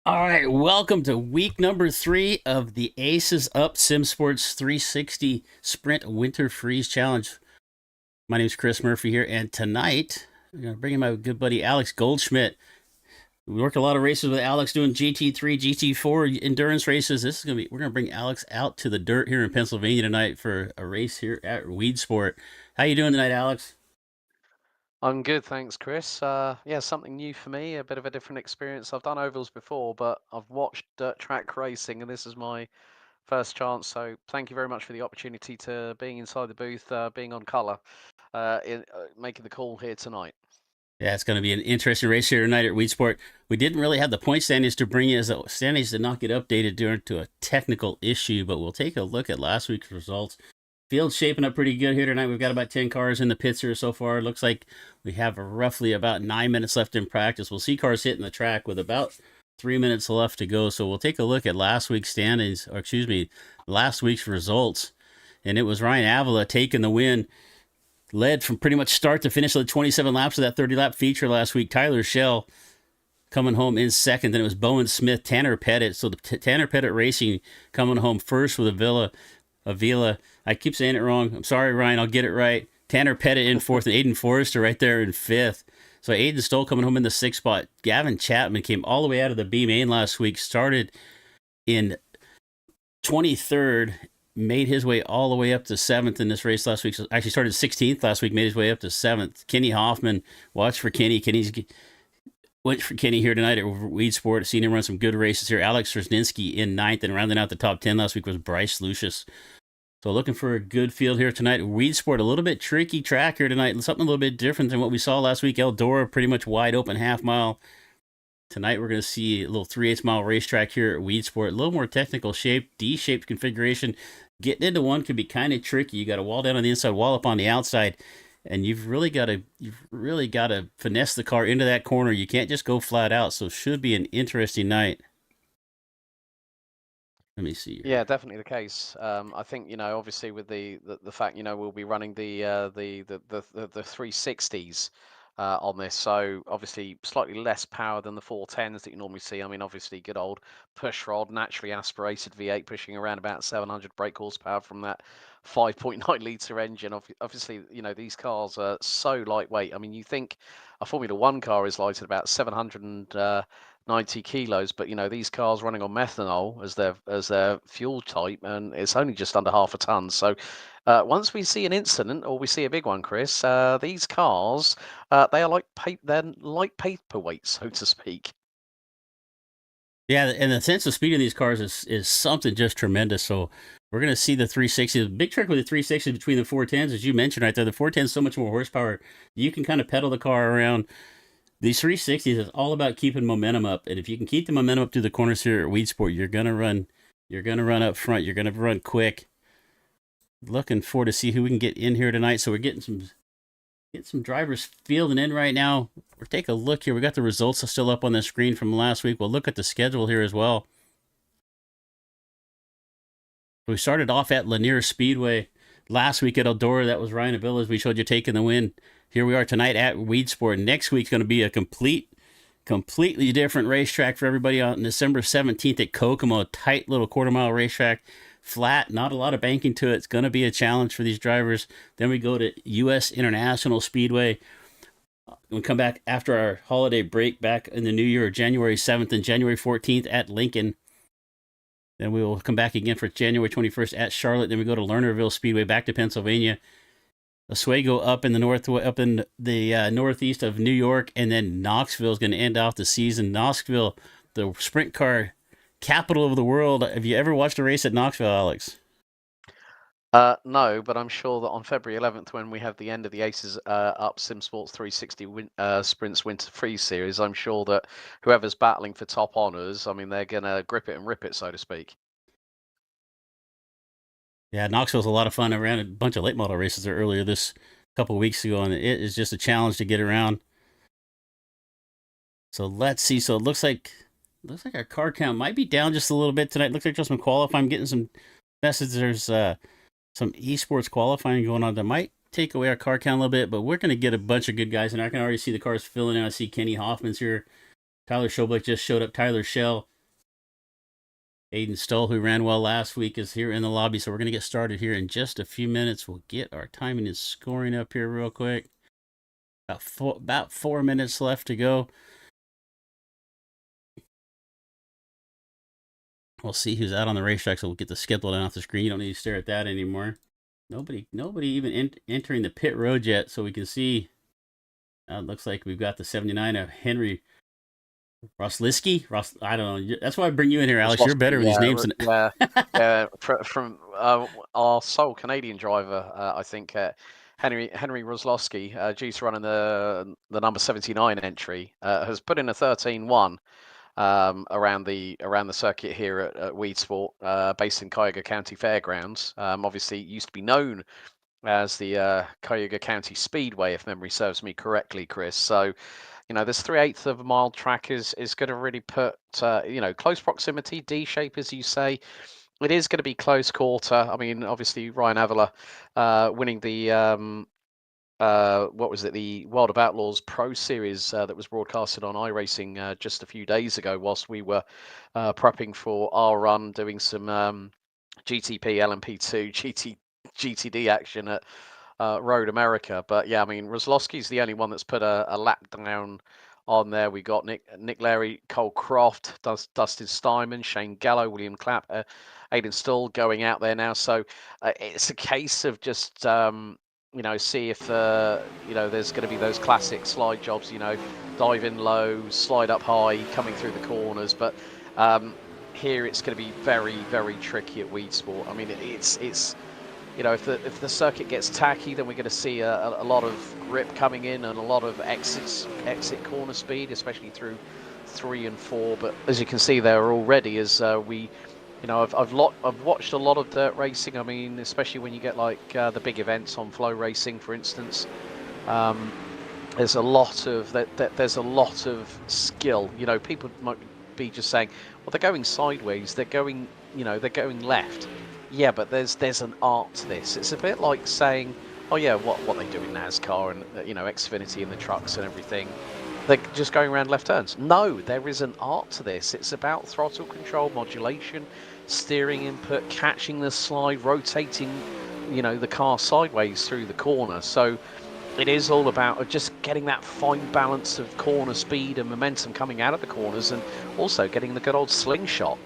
All right, welcome to week number 3 of the AcesUp SimSports 360 Sprint Winter Freeze Challenge. My name is Chris Murphy here, and tonight I'm going to bring in my good buddy Alex Goldschmidt. We worked a lot of races with Alex doing GT3, GT4 endurance races. We're going to bring Alex out to the dirt here in Pennsylvania tonight for a race here at Weedsport. How you doing tonight, Alex? I'm good, thanks, Chris. Yeah, something new for me, a bit of a different experience. I've done ovals before, but I've watched dirt track racing, and this is my first chance. So thank you very much for the opportunity to being inside the booth, being on colour, making the call here tonight. Yeah, it's going to be an interesting race here tonight at Weedsport. We didn't really have the point standings to bring you as the standings did not get updated due to a technical issue, but we'll take a look at last week's results. Field's shaping up pretty good here tonight. We've got about 10 cars in the pits here so far. It looks like we have roughly about 9 minutes left in practice. We'll see cars hitting the track with about 3 minutes left to go. So we'll take a look at last week's standings, or excuse me, last week's results. And it was Ryan Avila taking the win, led from pretty much start to finish, led 27 laps of that 30-lap feature last week. Tyler Schell coming home in second. Then it was Bowen Smith, Tanner Pettit. So the Tanner Pettit Racing coming home first with Avila. I keep saying it wrong. I'm sorry, Ryan. I'll get it right. Tanner Pettit in fourth, and Aiden Forrester right there in fifth. So Aiden Stoll coming home in the sixth spot. Gavin Chapman came all the way out of the B main last week, started in 23rd, made his way all the way up to seventh in this race last week. So actually started 16th last week, made his way up to seventh. Kenny Hoffman, watch for Kenny. Went for Kenny here tonight at Weedsport. Seen him run some good races here. Alex Rosninski in ninth, and rounding out the top 10 last week was Bryce Lucius. So looking for a good field here tonight. Weedsport, a little bit tricky track here tonight. Something a little bit different than what we saw last week. Eldora, pretty much wide open half mile. Tonight we're going to see a little 3/8 mile racetrack here at Weedsport. A little more technical shape, D-shaped configuration. Getting into one can be kind of tricky. You got a wall down on the inside, wall up on the outside, and you've really got to finesse the car into that corner. You can't just go flat out. So should be an interesting night. Let me see here. Yeah, definitely the case. I think obviously with the fact we'll be running the 360s on this, so obviously slightly less power than the 410s that you normally see. I mean, obviously good old push rod, naturally aspirated V8 pushing around about 700 brake horsepower from that 5.9 litre engine. Obviously, these cars are so lightweight. I mean, you think a Formula One car is light at about 790 kilos, but these cars running on methanol as their fuel type, and it's only just under half a ton. So once we see an incident or we see a big one, Chris, these cars they are they're like paperweights, so to speak. Yeah, and the sense of speed in these cars is something just tremendous. So we're going to see the 360. The big trick with the 360 between the 410s, as you mentioned right there, the 410 is so much more horsepower. You can kind of pedal the car around. These 360s is all about keeping momentum up, and if you can keep the momentum up through the corners here at Weedsport, you're gonna run. You're gonna run up front. You're gonna run quick. Looking forward to see who we can get in here tonight. So we're getting some drivers fielding in right now. We'll take a look here. We got the results still up on the screen from last week. We'll look at the schedule here as well. We started off at Lanier Speedway last week at Eldora. That was Ryan Avila's. We showed you taking the win. Here we are tonight at Weedsport. Next week's going to be a completely different racetrack for everybody on December 17th at Kokomo. A tight little quarter-mile racetrack. Flat, not a lot of banking to it. It's going to be a challenge for these drivers. Then we go to U.S. International Speedway. We come back after our holiday break back in the new year, January 7th and January 14th at Lincoln. Then we will come back again for January 21st at Charlotte. Then we go to Lernerville Speedway back to Pennsylvania. Oswego up in the northeast of New York, and then Knoxville is going to end off the season. Knoxville, the sprint car capital of the world. Have you ever watched a race at Knoxville, Alex? No, but I'm sure that on February 11th, when we have the end of the Aces Up SimSports 360 Sprints Winter Freeze Series, I'm sure that whoever's battling for top honours, I mean, they're going to grip it and rip it, so to speak. Yeah, Knoxville's a lot of fun. I ran a bunch of late model races there earlier this couple of weeks ago, and it is just a challenge to get around. So let's see. So it looks like our car count might be down just a little bit tonight. Looks like just some qualifying. I'm getting some messages. There's some esports qualifying going on that might take away our car count a little bit, but we're going to get a bunch of good guys, and I can already see the cars filling in. I see Kenny Hoffman's here. Tyler Schoblich just showed up. Tyler Schell Aiden Stoll, who ran well last week, is here in the lobby, so we're going to get started here in just a few minutes. We'll get our timing and scoring up here real quick. About 4 minutes left to go. We'll see who's out on the racetrack, so we'll get the schedule down off the screen. You don't need to stare at that anymore. Nobody even entering the pit road yet, so we can see. It looks like we've got the 79 of Henry Roslisky. I don't know. That's why I bring you in here, Alex. You're better with these names than. Yeah. From our sole Canadian driver, I think Henry Roslowski, due to running the number 79 entry, has put in a 13-1. Around the circuit here at Weedsport, based in Cuyahoga County Fairgrounds. Obviously, it used to be known as the Cuyahoga County Speedway, if memory serves me correctly, Chris. So, this 3/8 of a mile track is going to really put close proximity, D shape, as you say. It is going to be close quarter. I mean, obviously Ryan Avila winning the what was it, the World of Outlaws Pro Series that was broadcasted on iRacing just a few days ago, whilst we were prepping for our run, doing some GTP, LMP2, GTD action at Road America. But yeah, I mean, Roslowski's the only one that's put a lap down on there. We got Nick Larry, Cole Croft, Dustin Steinman, Shane Gallo, William Clapp, Aidan Stoll going out there now. So it's a case of just see if there's going to be those classic slide jobs. Dive in low, slide up high, coming through the corners. But here it's going to be very, very tricky at Weedsport. I mean, it's if the circuit gets tacky, then we're going to see a lot of grip coming in and a lot of exit corner speed, especially through 3 and 4. But as you can see there already, as I've watched a lot of dirt racing. I mean, especially when you get like the big events on Flow Racing, for instance. There's a lot of skill. People might be just saying, well, they're going sideways, they're going left. Yeah, but there's an art to this. It's a bit like saying, oh yeah, what they do in NASCAR and Xfinity and the trucks and everything. They're just going around left turns. No, there is an art to this. It's about throttle control, modulation, steering input, catching the slide, rotating, the car sideways through the corner. So it is all about just getting that fine balance of corner speed and momentum coming out of the corners, and also getting the good old slingshot.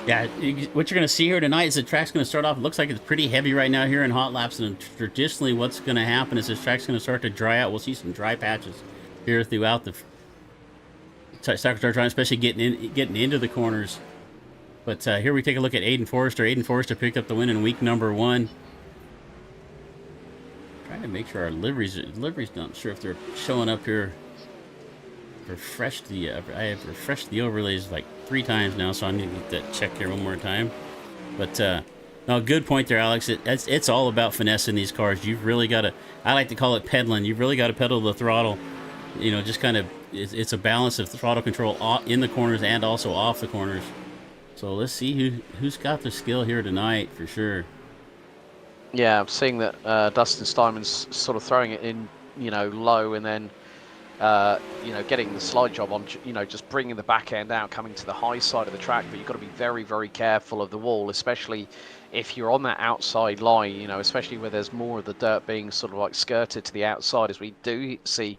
Yeah, what you're going to see here tonight is the track's going to start off. It looks like it's pretty heavy right now here in hot laps, and traditionally what's going to happen is this track's going to start to dry out. We'll see some dry patches here throughout the start drying, especially getting into the corners. But here we take a look at Aiden Forrester. Aiden Forrester picked up the win in week number 1. Trying to make sure our liveries not sure if they're showing up here. I have refreshed the overlays like 3 times now, so I need to get that checked here one more time. But no, good point there, Alex. It's all about finessing these cars. You've really got to, I like to call it pedaling. You've really got to pedal the throttle. Just kind of, it's a balance of throttle control in the corners and also off the corners. So let's see who's got the skill here tonight for sure. Yeah, I'm seeing that Dustin Steinman's sort of throwing it in, low, and then getting the slide job on, just bringing the back end out, coming to the high side of the track. But you've got to be very, very careful of the wall, especially if you're on that outside line, especially where there's more of the dirt being sort of like skirted to the outside, as we do see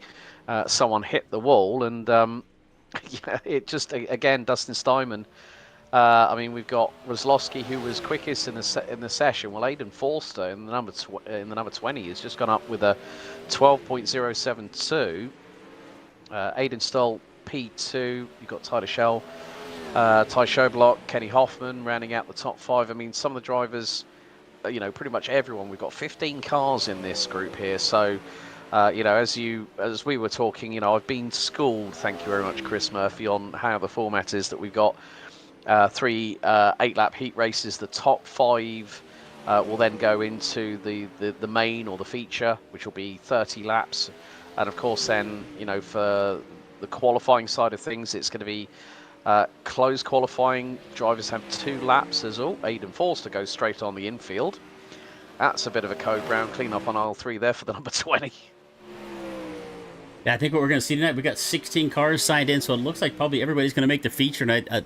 someone hit the wall. And it just, again, Dustin Steinman. I mean, we've got Roslowski, who was quickest in the session. Well, Aidan Forster in the number 20 has just gone up with a 12.072. Aidan Stoll, P2. You've got Tyler Shell, Ty Shoblock, Kenny Hoffman rounding out the top 5. I mean, some of the drivers, pretty much everyone. We've got 15 cars in this group here. So, as we were talking, I've been schooled, thank you very much, Chris Murphy, on how the format is, that we've got 3 8-lap heat races. The top 5 will then go into the main or the feature, which will be 30 laps. And of course, then, for the qualifying side of things, it's going to be closed qualifying. Drivers have 2 laps as Aidan Forster goes straight on the infield. That's a bit of a code brown clean up on aisle 3 there for the number 20. Yeah, I think what we're going to see tonight, we got 16 cars signed in, so it looks like probably everybody's going to make the feature. And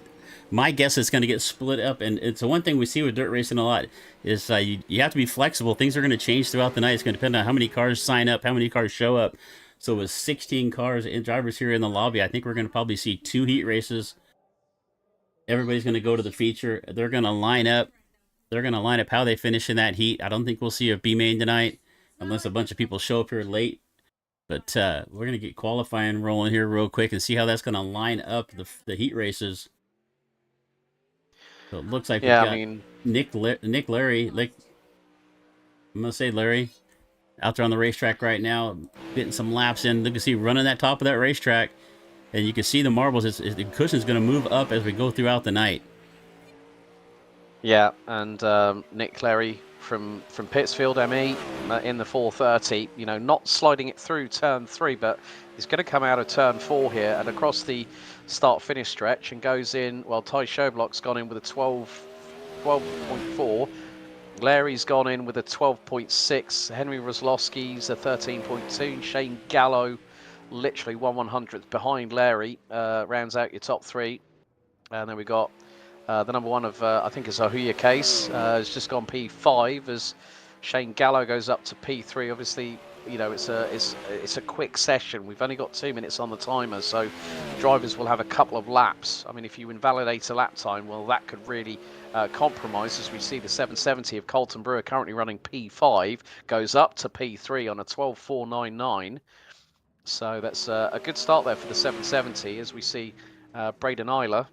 My guess is going to get split up, and it's the one thing we see with dirt racing a lot is you have to be flexible. Things are going to change throughout the night. It's going to depend on how many cars sign up, how many cars show up. So with 16 cars and drivers here in the lobby, I think we're going to probably see 2 heat races. Everybody's going to go to the feature. They're going to line up. They're going to line up how they finish in that heat. I don't think we'll see a B main tonight unless a bunch of people show up here late. But we're going to get qualifying rolling here real quick and see how that's going to line up the heat races. So it looks like Yeah, we've got I mean, Nick Larry. I'm going to say Larry out there on the racetrack right now, getting some laps in. Look, you see running that top of that racetrack. And you can see the marbles. The cushion's going to move up as we go throughout the night. yeah, and Nick Clery from Pittsfield ME in the 430, you know, not sliding it through turn 3, but he's going to come out of turn 4 here and across the start-finish stretch and goes in, well, Ty Shoblock's gone in with a 12.4. Larry's gone in with a 12.6. Henry Roslowski's a 13.2. Shane Gallo, literally 1/100th behind Larry, rounds out your top 3. And then we got the number 1 of, I think it's Ahuya Case, has just gone P5 as Shane Gallo goes up to P3. Obviously, you know, it's a quick session. We've only got 2 minutes on the timer, so drivers will have a couple of laps. I mean, if you invalidate a lap time, well, that could really compromise, as we see the 770 of Colton Brewer currently running P5, goes up to P3 on a 12.499. So that's a good start there for the 770, as we see Braden Eiler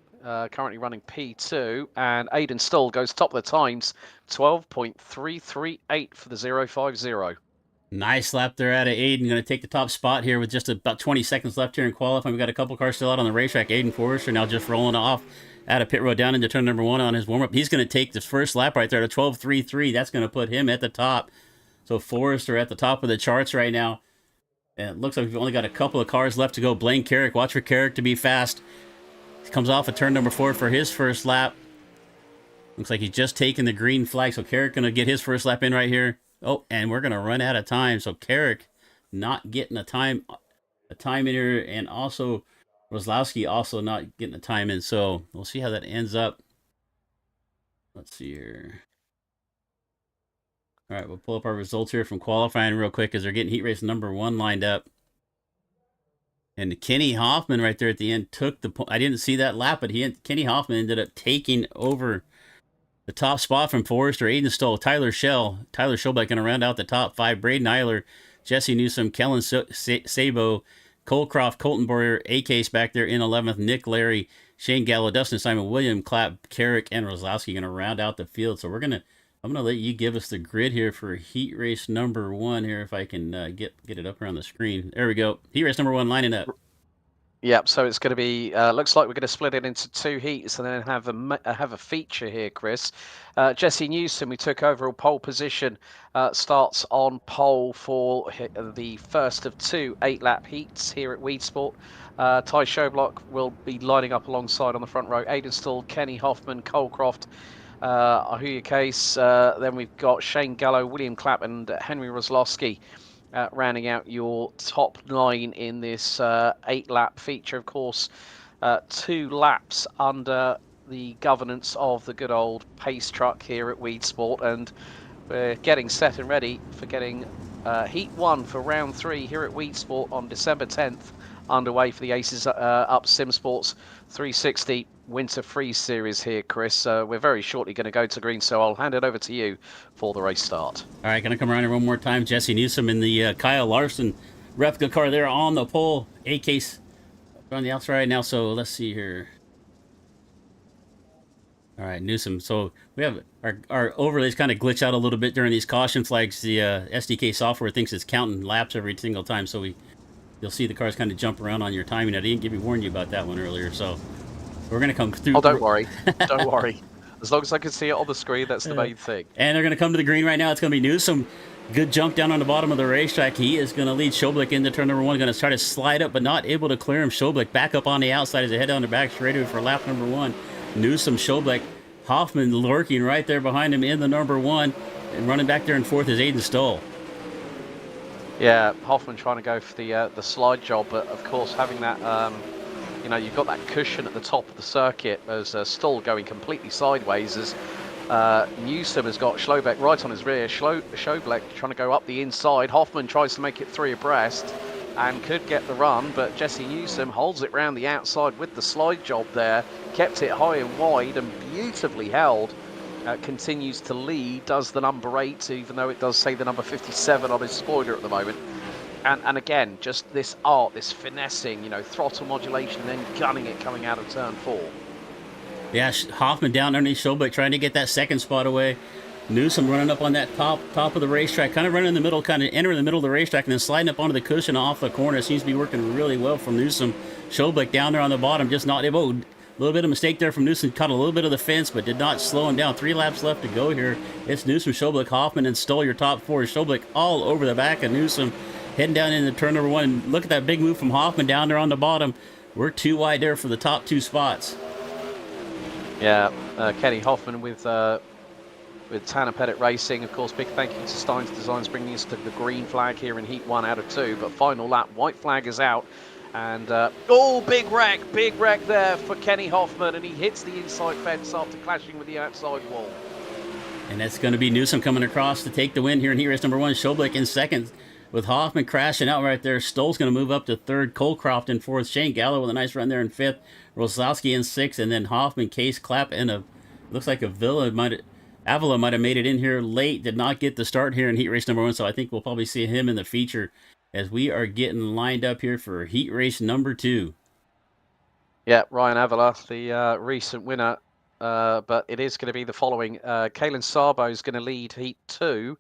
currently running P2, and Aidan Stoll goes top of the times, 12.338 for the 050. Nice lap there out of Aiden. Going to take the top spot here with just about 20 seconds left here in qualifying. We've got a couple cars still out on the racetrack. Aiden Forrester now just rolling off out of pit road down into turn number 1 on his warm-up. He's going to take this first lap right there at 12.33. That's going to put him at the top. So Forrester at the top of the charts right now. And it looks like we've only got a couple of cars left to go. Blaine Carrick, watch for Carrick to be fast. He comes off at turn number 4 for his first lap. Looks like he's just taken the green flag. So Carrick going to get his first lap in right here. Oh, and we're going to run out of time. So Carrick not getting a time in here. And also Roslowski also not getting a time in. So we'll see how that ends up. Let's see here. All right, we'll pull up our results here from qualifying real quick as they're getting heat race number 1 lined up. And Kenny Hoffman right there at the end took the point. I didn't see that lap, but Kenny Hoffman ended up taking over the top spot from Forrester. Aiden Stoll, Tyler Schobleck going to round out the top 5. Braden Eiler, Jesse Newsom, Kellen Sabo, Colcroft, Colton Boyer, A-Case back there in 11th. Nick Larry, Shane Gallo, Dustin Simon, William Clapp, Carrick, and Roslowski going to round out the field. So I'm going to let you give us the grid here for heat race number 1 here, if I can get it up here on the screen. There we go. Heat race number 1 lining up. Yep, so it's going to be, looks like we're going to split it into 2 heats and then have a feature here, Chris. Jesse Newsom, who took overall pole position, starts on pole for the first of 2 8-lap heats here at Weedsport. Ty Shoblock will be lining up alongside on the front row. Aidan Stoll, Kenny Hoffman, Colcroft, Ahuya Case. Then we've got Shane Gallo, William Clapp, and Henry Roslowski. Rounding out your top 9 in this 8-lap feature. Of course, 2 laps under the governance of the good old pace truck here at Weedsport, and we're getting set and ready for getting Heat 1 for round 3 here at Weedsport on December 10th, underway for the AcesUp SimSports 360 Winter Freeze Series here, Chris. We're very shortly going to go to green, so I'll hand it over to you for the race start. All right, going to come around here one more time. Jesse Newsom in the Kyle Larson replica car there on the pole. A-Case on the outside right now, so let's see here. All right, Newsom. So we have our overlays kind of glitch out a little bit during these caution flags. The SDK software thinks it's counting laps every single time, so you'll see the cars kind of jump around on your timing. I didn't warn you about that one earlier, so we're going to come through. Oh, don't worry. Don't worry. As long as I can see it on the screen, that's the main thing. And they're going to come to the green right now. It's going to be Newsom. Good jump down on the bottom of the racetrack. He is going to lead Schobleck into turn number 1. Going to try to slide up, but not able to clear him. Schobleck back up on the outside as they head down the back straight for lap number 1. Newsom, Schobleck, Hoffman lurking right there behind him in the number 1. And running back there in 4th is Aiden Stoll. Yeah, Hoffman trying to go for the slide job, but of course having that you know, you've got that cushion at the top of the circuit as Stoll going completely sideways as Newsom has got Schlobeck right on his rear. Schlobeck trying to go up the inside. Hoffman tries to make it 3 abreast and could get the run, but Jesse Newsom holds it round the outside with the slide job there, kept it high and wide and beautifully held. Continues to lead, does the number 8, even though it does say the number 57 on his spoiler at the moment. And again, just this art, this finessing, you know, throttle modulation and then gunning it coming out of turn 4. Yeah, Hoffman down underneath Schobel trying to get that second spot away. Newsom running up on that top of the racetrack, kind of running in the middle, kind of entering the middle of the racetrack, and then sliding up onto the cushion off the corner. It seems to be working really well from Newsom. Schobel down there on the bottom, just not able. A little bit of mistake there from Newsom. Caught a little bit of the fence, but did not slow him down. 3 laps left to go here. It's Newsom, Schobel, Hoffman, and Stoll your top 4. Schobel all over the back of Newsom, heading down into turn number 1. Look at that big move from Hoffman down there on the bottom. We're too wide there for the top 2 spots. Yeah, Kenny Hoffman with Tanner Pettit Racing. Of course, big thank you to Steins Designs bringing us to the green flag here in Heat 1 out of 2. But final lap, white flag is out. And, big wreck there for Kenny Hoffman. And he hits the inside fence after clashing with the outside wall. And that's going to be Newsom coming across to take the win here in heat race number 1. Schobel in second with Hoffman crashing out right there. Stoll's going to move up to third. Colcroft in fourth. Shane Gallo with a nice run there in fifth. Roslowski in sixth. And then Hoffman, Case, Clapp, and looks like Avila might have made it in here late. Did not get the start here in heat race number 1. So I think we'll probably see him in the feature as we are getting lined up here for heat race number 2. Yeah, Ryan Avila, the recent winner. But it is going to be the following. Kalen Sabo is going to lead Heat 2.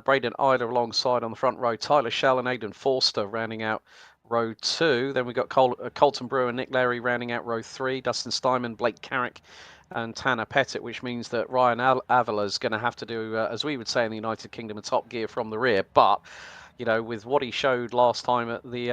Braden Eiler alongside on the front row. Tyler Shell and Aidan Forster rounding out row 2. Then we've got Colton Brewer and Nick Larry rounding out row 3. Dustin Steinman, Blake Carrick and Tanner Pettit, which means that Ryan Avila is going to have to do, as we would say in the United Kingdom, a top gear from the rear. But, you know, with what he showed last time at the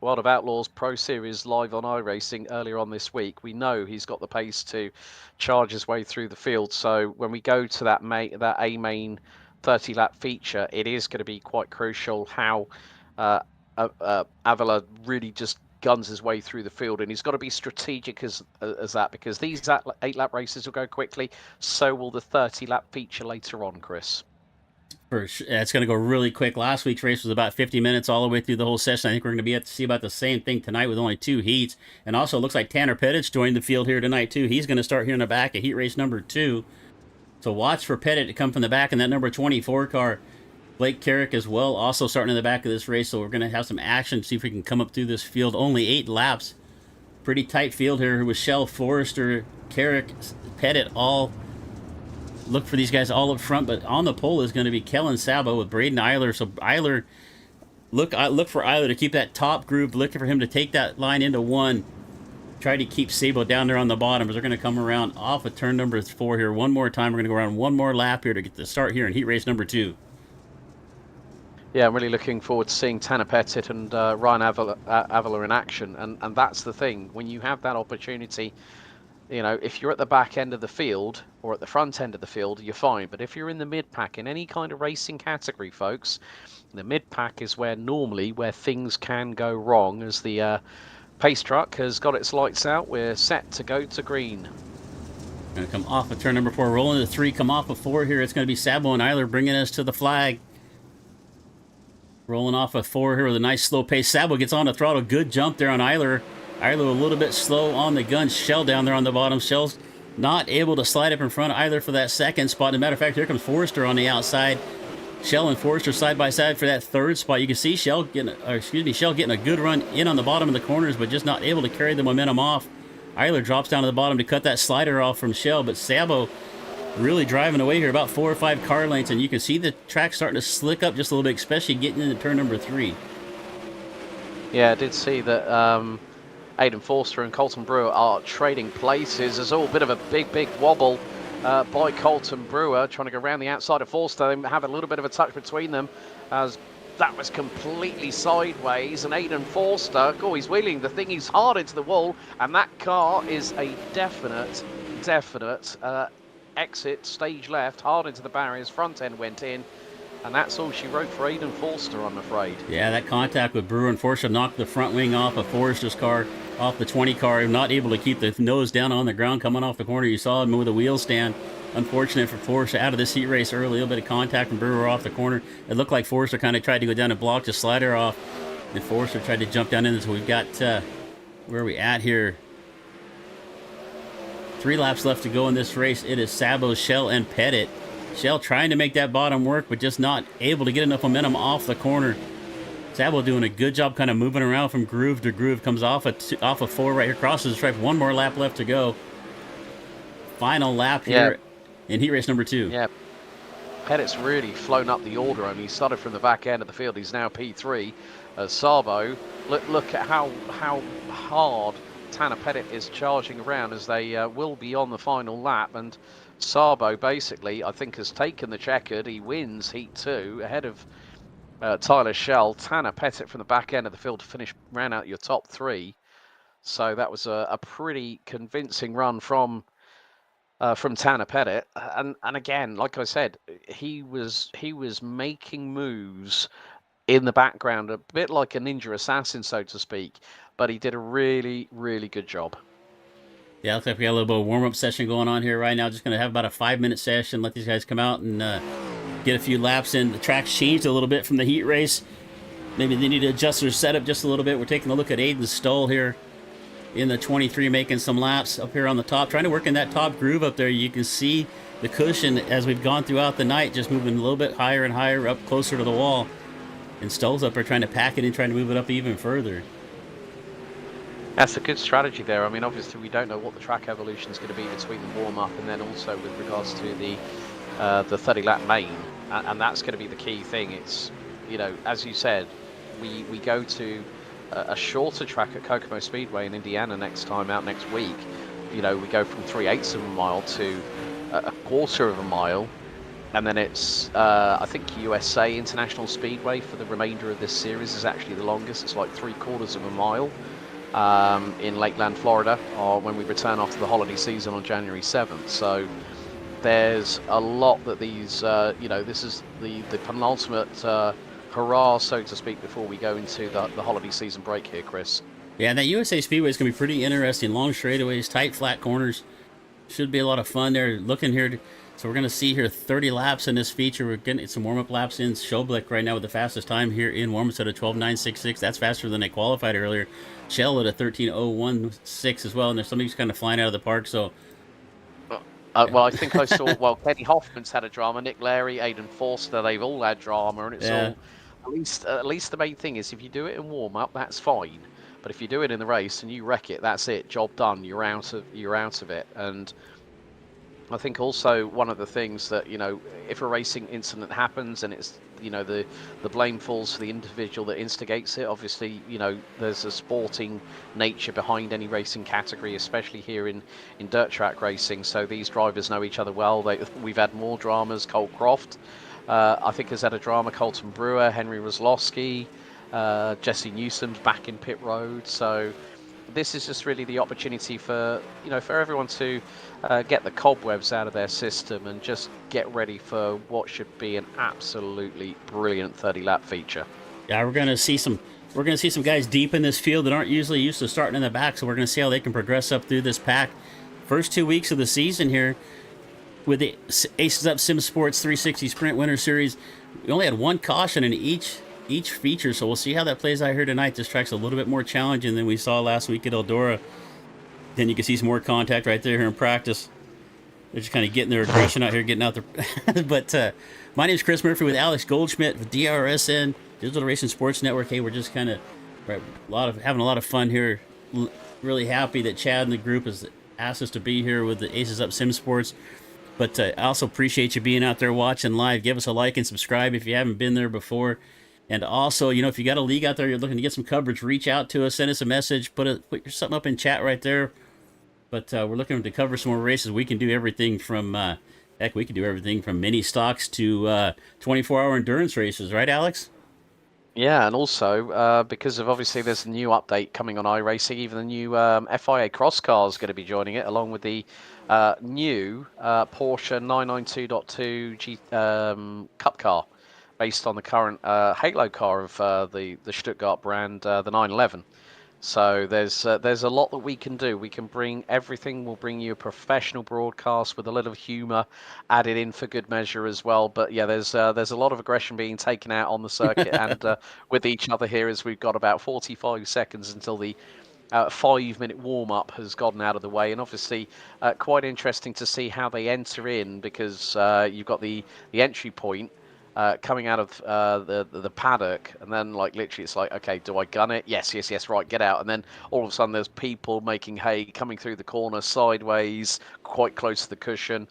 World of Outlaws Pro Series live on iRacing earlier on this week, we know he's got the pace to charge his way through the field. So when we go to that A-main 30-lap feature, it is going to be quite crucial how Avila really just guns his way through the field, and he's got to be strategic as that, because these 8-lap races will go quickly. So will the 30-lap feature later on, Chris. It's going to go really quick. Last week's race was about 50 minutes all the way through the whole session. I think we're going to be able to see about the same thing tonight with only 2 heats. And also, it looks like Tanner Pettit's joined the field here tonight, too. He's going to start here in the back at heat race number 2. So watch for Pettit to come from the back in that number 24 car. Blake Carrick as well, also starting in the back of this race. So we're going to have some action, see if we can come up through this field. Only 8 laps. Pretty tight field here with Shell, Forrester, Carrick, Pettit all. Look for these guys all up front, but on the pole is going to be Kellen Sabo with Braden Eiler. So Eiler, look for Eiler to keep that top group, looking for him to take that line into 1. Try to keep Sabo down there on the bottom as they're going to come around off of turn number 4 here. One more time, we're going to go around one more lap here to get the start here in heat race number 2. Yeah, I'm really looking forward to seeing Tanner Pettit and Ryan Avila in action. And that's the thing. When you have that opportunity, you know, if you're at the back end of the field or at the front end of the field, you're fine. But if you're in the mid-pack in any kind of racing category, folks, the mid-pack is where things can go wrong. As the pace truck has got its lights out, we're set to go to green. Going to come off of turn number 4, rolling to 3, come off of 4 here. It's going to be Sabo and Eiler bringing us to the flag. Rolling off of 4 here with a nice slow pace. Sabo gets on the throttle. Good jump there on Eiler. Eiler a little bit slow on the gun. Shell down there on the bottom. Shell's not able to slide up in front of Eiler for that second spot. As a matter of fact, here comes Forrester on the outside. Shell and Forrester side by side for that third spot. You can see Shell getting a good run in on the bottom of the corners, but just not able to carry the momentum off. Eiler drops down to the bottom to cut that slider off from Shell, but Sabo really driving away here, about 4 or 5 car lengths, and you can see the track starting to slick up just a little bit, especially getting into turn number 3. Yeah, I did see that Aidan Forster and Colton Brewer are trading places. There's all a bit of a big wobble by Colton Brewer, trying to go around the outside of Forster. They have a little bit of a touch between them as that was completely sideways, and Aidan Forster, he's wheeling the thing, he's hard into the wall, and that car is a definite exit, stage left, hard into the barriers, front end went in, And that's all she wrote for Aidan Forster, I'm afraid. Yeah, that contact with Brewer and Forster knocked the front wing off of Forster's car, off the 20 car, not able to keep the nose down on the ground coming off the corner. You saw him with a wheel stand. Unfortunate for Forster out of this heat race early. A little bit of contact from Brewer off the corner. It looked like Forster kind of tried to go down and block the slider off. And Forster tried to jump down in it. So we've got, where are we at here? 3 laps left to go in this race. It is Sabo, Shell, and Pettit. Shell trying to make that bottom work, but just not able to get enough momentum off the corner. Sabo doing a good job kind of moving around from groove to groove. Comes off a 4 right here, crosses the stripe. 1 more lap left to go. Final lap here in heat race number 2. Yeah, Pettit's really flown up the order. I mean, he started from the back end of the field. He's now P3. Sabo, look at how hard Tanner Pettit is charging around as they will be on the final lap. And Sabo basically, I think, has taken the checkered. He wins heat 2 ahead of Tyler Shell. Tanner Pettit from the back end of the field to finish, ran out your top 3. So that was a pretty convincing run from Tanner Pettit. And again, like I said, he was making moves in the background, a bit like a ninja assassin, so to speak. But he did a really, really good job. Yeah, looks like we got a little bit of warm-up session going on here right now. Just going to have about a 5-minute session. Let these guys come out and get a few laps in. The track's changed a little bit from the heat race. Maybe they need to adjust their setup just a little bit. We're taking a look at Aiden Stoll here in the 23, making some laps up here on the top, trying to work in that top groove up there. You can see the cushion as we've gone throughout the night, just moving a little bit higher and higher up closer to the wall. And Stoll's up there trying to pack it in, trying to move it up even further. That's a good strategy there. I mean, obviously, we don't know what the track evolution is going to be between the warm-up and then also with regards to the 30-lap main, and that's going to be the key thing. It's, you know, as you said, we go to a shorter track at Kokomo Speedway in Indiana next week. You know, we go from 3/8 of a mile to a quarter of a mile, and then it's I think USA International Speedway for the remainder of this series is actually the longest. It's like 3/4 of a mile. In Lakeland, Florida, or when we return after the holiday season on January 7th. So there's a lot that these, you know, this is the penultimate hurrah, so to speak, before we go into the holiday season break here, Chris. Yeah, that USA Speedway is going to be pretty interesting. Long straightaways, tight, flat corners. Should be a lot of fun there. Looking here, so we're going to see here 30 laps in this feature. We're getting some warm-up laps in. Schoblick right now with the fastest time here in warm-ups at a 12:9.66. That's faster than they qualified earlier. Shell at a 13:01.6 as well. And there's somebody who's kind of flying out of the park. So, well, I think I saw. Well, Kenny Hoffman's had a drama. Nick Larry, Aidan Forster, they've all had drama, and it's all. At least the main thing is if you do it in warm-up, that's fine. But if you do it in the race and you wreck it, that's it. Job done. You're out of it. And I think also one of the things that, you know, if a racing incident happens and it's, you know, the blame falls to the individual that instigates it. Obviously, you know, there's a sporting nature behind any racing category, especially here in dirt track racing. So these drivers know each other well. We've had more dramas. Cole Croft, I think, has had a drama. Colton Brewer, Henry Roslowski, Jesse Newsom's back in pit road. So this is just really the opportunity for, you know, for everyone to get the cobwebs out of their system and just get ready for what should be an absolutely brilliant 30-lap feature. Yeah, we're gonna see some guys deep in this field that aren't usually used to starting in the back. So we're gonna see how they can progress up through this pack. First 2 weeks of the season here with the AcesUp SimSports 360 Sprint Winter Series. We only had 1 caution in each feature, so we'll see how that plays out here tonight. This track's a little bit more challenging than we saw last week at Eldora. Then you can see some more contact right there here in practice. They're just kind of getting their aggression out here, getting out there. But my name is Chris Murphy with Alex Goldschmidt with DRSN, Digital Racing Sports Network. Hey, we're just kind of having a lot of fun here. Really happy that Chad and the group has asked us to be here with the AcesUp SimSports. But I also appreciate you being out there watching live. Give us a like and subscribe if you haven't been there before. And also, you know, if you got a league out there, you're looking to get some coverage, reach out to us, send us a message, put something up in chat right there. But we're looking to cover some more races. We can do everything from, we can do everything from mini stocks to 24-hour endurance races, right, Alex? Yeah, and also because of obviously there's a new update coming on iRacing, even the new FIA Cross car is going to be joining it, along with the new Porsche 992.2 Cup car. based on the current Halo car of the Stuttgart brand, the 911. So there's a lot that we can do. We can bring everything. We'll bring you a professional broadcast with a little humour added in for good measure as well. But yeah, there's a lot of aggression being taken out on the circuit and with each other here, as we've got about 45 seconds until the 5-minute warm-up has gotten out of the way, and obviously quite interesting to see how they enter in, because you've got the entry point coming out of the paddock, and then like literally it's like, okay, do I gun it? Yes, yes, yes, right, get out. And then all of a sudden there's people making hay, coming through the corner sideways, quite close to the cushion.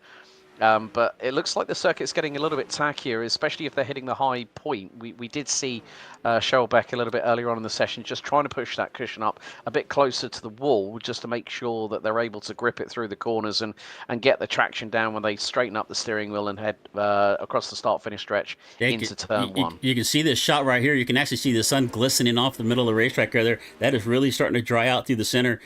But it looks like the circuit's getting a little bit tackier, especially if they're hitting the high point. We did see Beck a little bit earlier on in the session just trying to push that cushion up a bit closer to the wall, just to make sure that they're able to grip it through the corners and get the traction down when they straighten up the steering wheel and head across the start-finish stretch into turn one. You can see this shot right here. You can actually see the sun glistening off the middle of the racetrack right there. That is really starting to dry out through the center.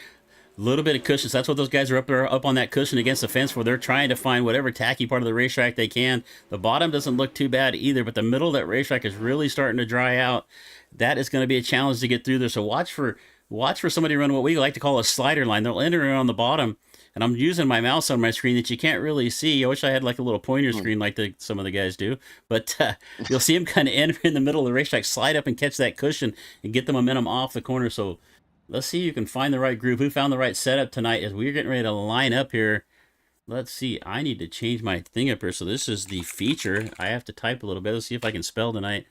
Little bit of cushion. So that's what those guys are up there, up on that cushion against the fence, where they're trying to find whatever tacky part of the racetrack they can. The bottom doesn't look too bad either, but the middle of that racetrack is really starting to dry out. That is going to be a challenge to get through there. So watch for somebody to run what we like to call a slider line. They'll enter it on the bottom, and I'm using my mouse on my screen that you can't really see. I wish I had like a little pointer screen like some of the guys do, but you'll see them kind of enter in the middle of the racetrack, slide up and catch that cushion and get the momentum off the corner. So let's see if you can find the right group. Who found the right setup tonight as we're getting ready to line up here. Let's see. I need to change my thing up here. So this is the feature. I have to type a little bit. Let's see if I can spell tonight.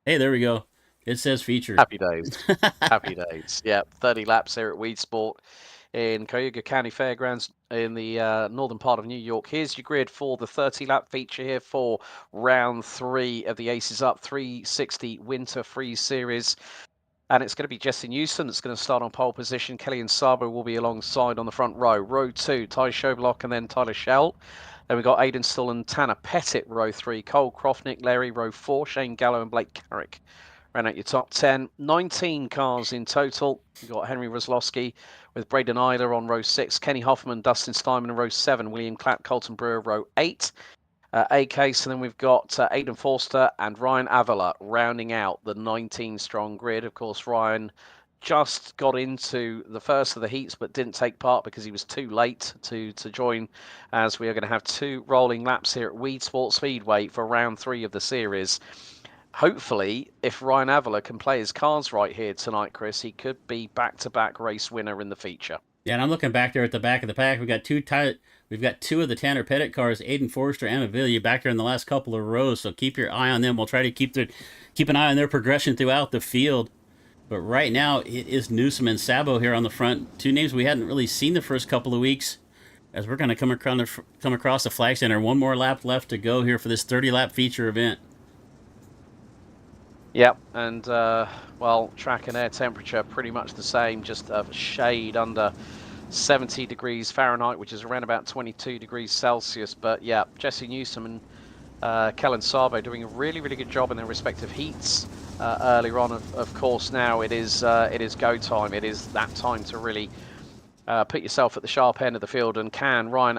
Hey, there we go. It says feature. Happy days. Happy days. Yeah, 30 laps here at Weedsport in Cayuga County Fairgrounds in the northern part of New York. Here's your grid for the 30-lap feature here for round 3 of the AcesUp 360 Winter Freeze Series. And it's going to be Jesse Newsom that's going to start on pole position. Kelly and Sabo will be alongside on the front row. Row 2, Ty Shoblock and then Tyler Shell. Then we've got Aidan Still and Tanner Pettit, row 3. Cole Croft, Nick Larry, row 4. Shane Gallo and Blake Carrick. Round out your top 10. 19 cars in total. You've got Henry Roslowski with Braden Eiler on row 6. Kenny Hoffman, Dustin Steinman in row 7. William Clapp, Colton Brewer, row 8. A-Case, and then we've got Aidan Forster and Ryan Avila rounding out the 19-strong grid. Of course, Ryan just got into the first of the heats but didn't take part because he was too late to join, as we are going to have 2 rolling laps here at Weedsport Speedway for round 3 of the series. Hopefully, if Ryan Avila can play his cards right here tonight, Chris, he could be back-to-back race winner in the feature. Yeah, and I'm looking back there at the back of the pack. We've got 2 of the Tanner Pettit cars, Aiden Forrester and Avila, back there in the last couple of rows. So keep your eye on them. We'll try to keep an eye on their progression throughout the field. But right now it is Newsom and Sabo here on the front. 2 names we hadn't really seen the first couple of weeks, as we're going to come across the flag center. 1 more lap left to go here for this 30-lap feature event. Yep, and well, track and air temperature pretty much the same, just a shade under 70 degrees Fahrenheit, which is around about 22 degrees Celsius. But yeah, Jesse Newsom and Kellen Sabo doing a really, really good job in their respective heats earlier on. Of course, now it is go time. It is that time to really put yourself at the sharp end of the field. And can Ryan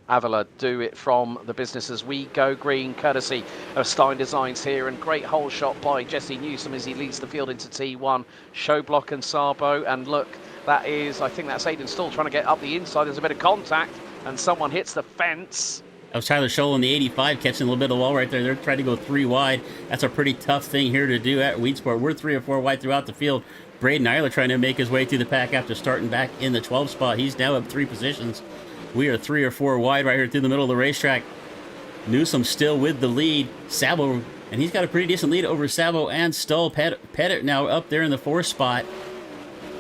Avila do it from the business as we go green, courtesy of Stein Designs here, and great hole shot by Jesse Newsom as he leads the field into T1. Showblock and Sabo, and look, I think that's Aidan Still trying to get up the inside. There's a bit of contact and someone hits the fence. That was Tyler Scholl in the 85 catching a little bit of the wall right there. They're trying to go 3 wide. That's a pretty tough thing here to do at Weedsport. We're 3 or 4 wide throughout the field. Braden Eiler trying to make his way through the pack after starting back in the 12 spot. He's now up 3 positions. We are 3 or 4 wide right here through the middle of the racetrack. Newsom still with the lead. Sabo, and he's got a pretty decent lead over Sabo and Stull. Pettit now up there in the 4th spot.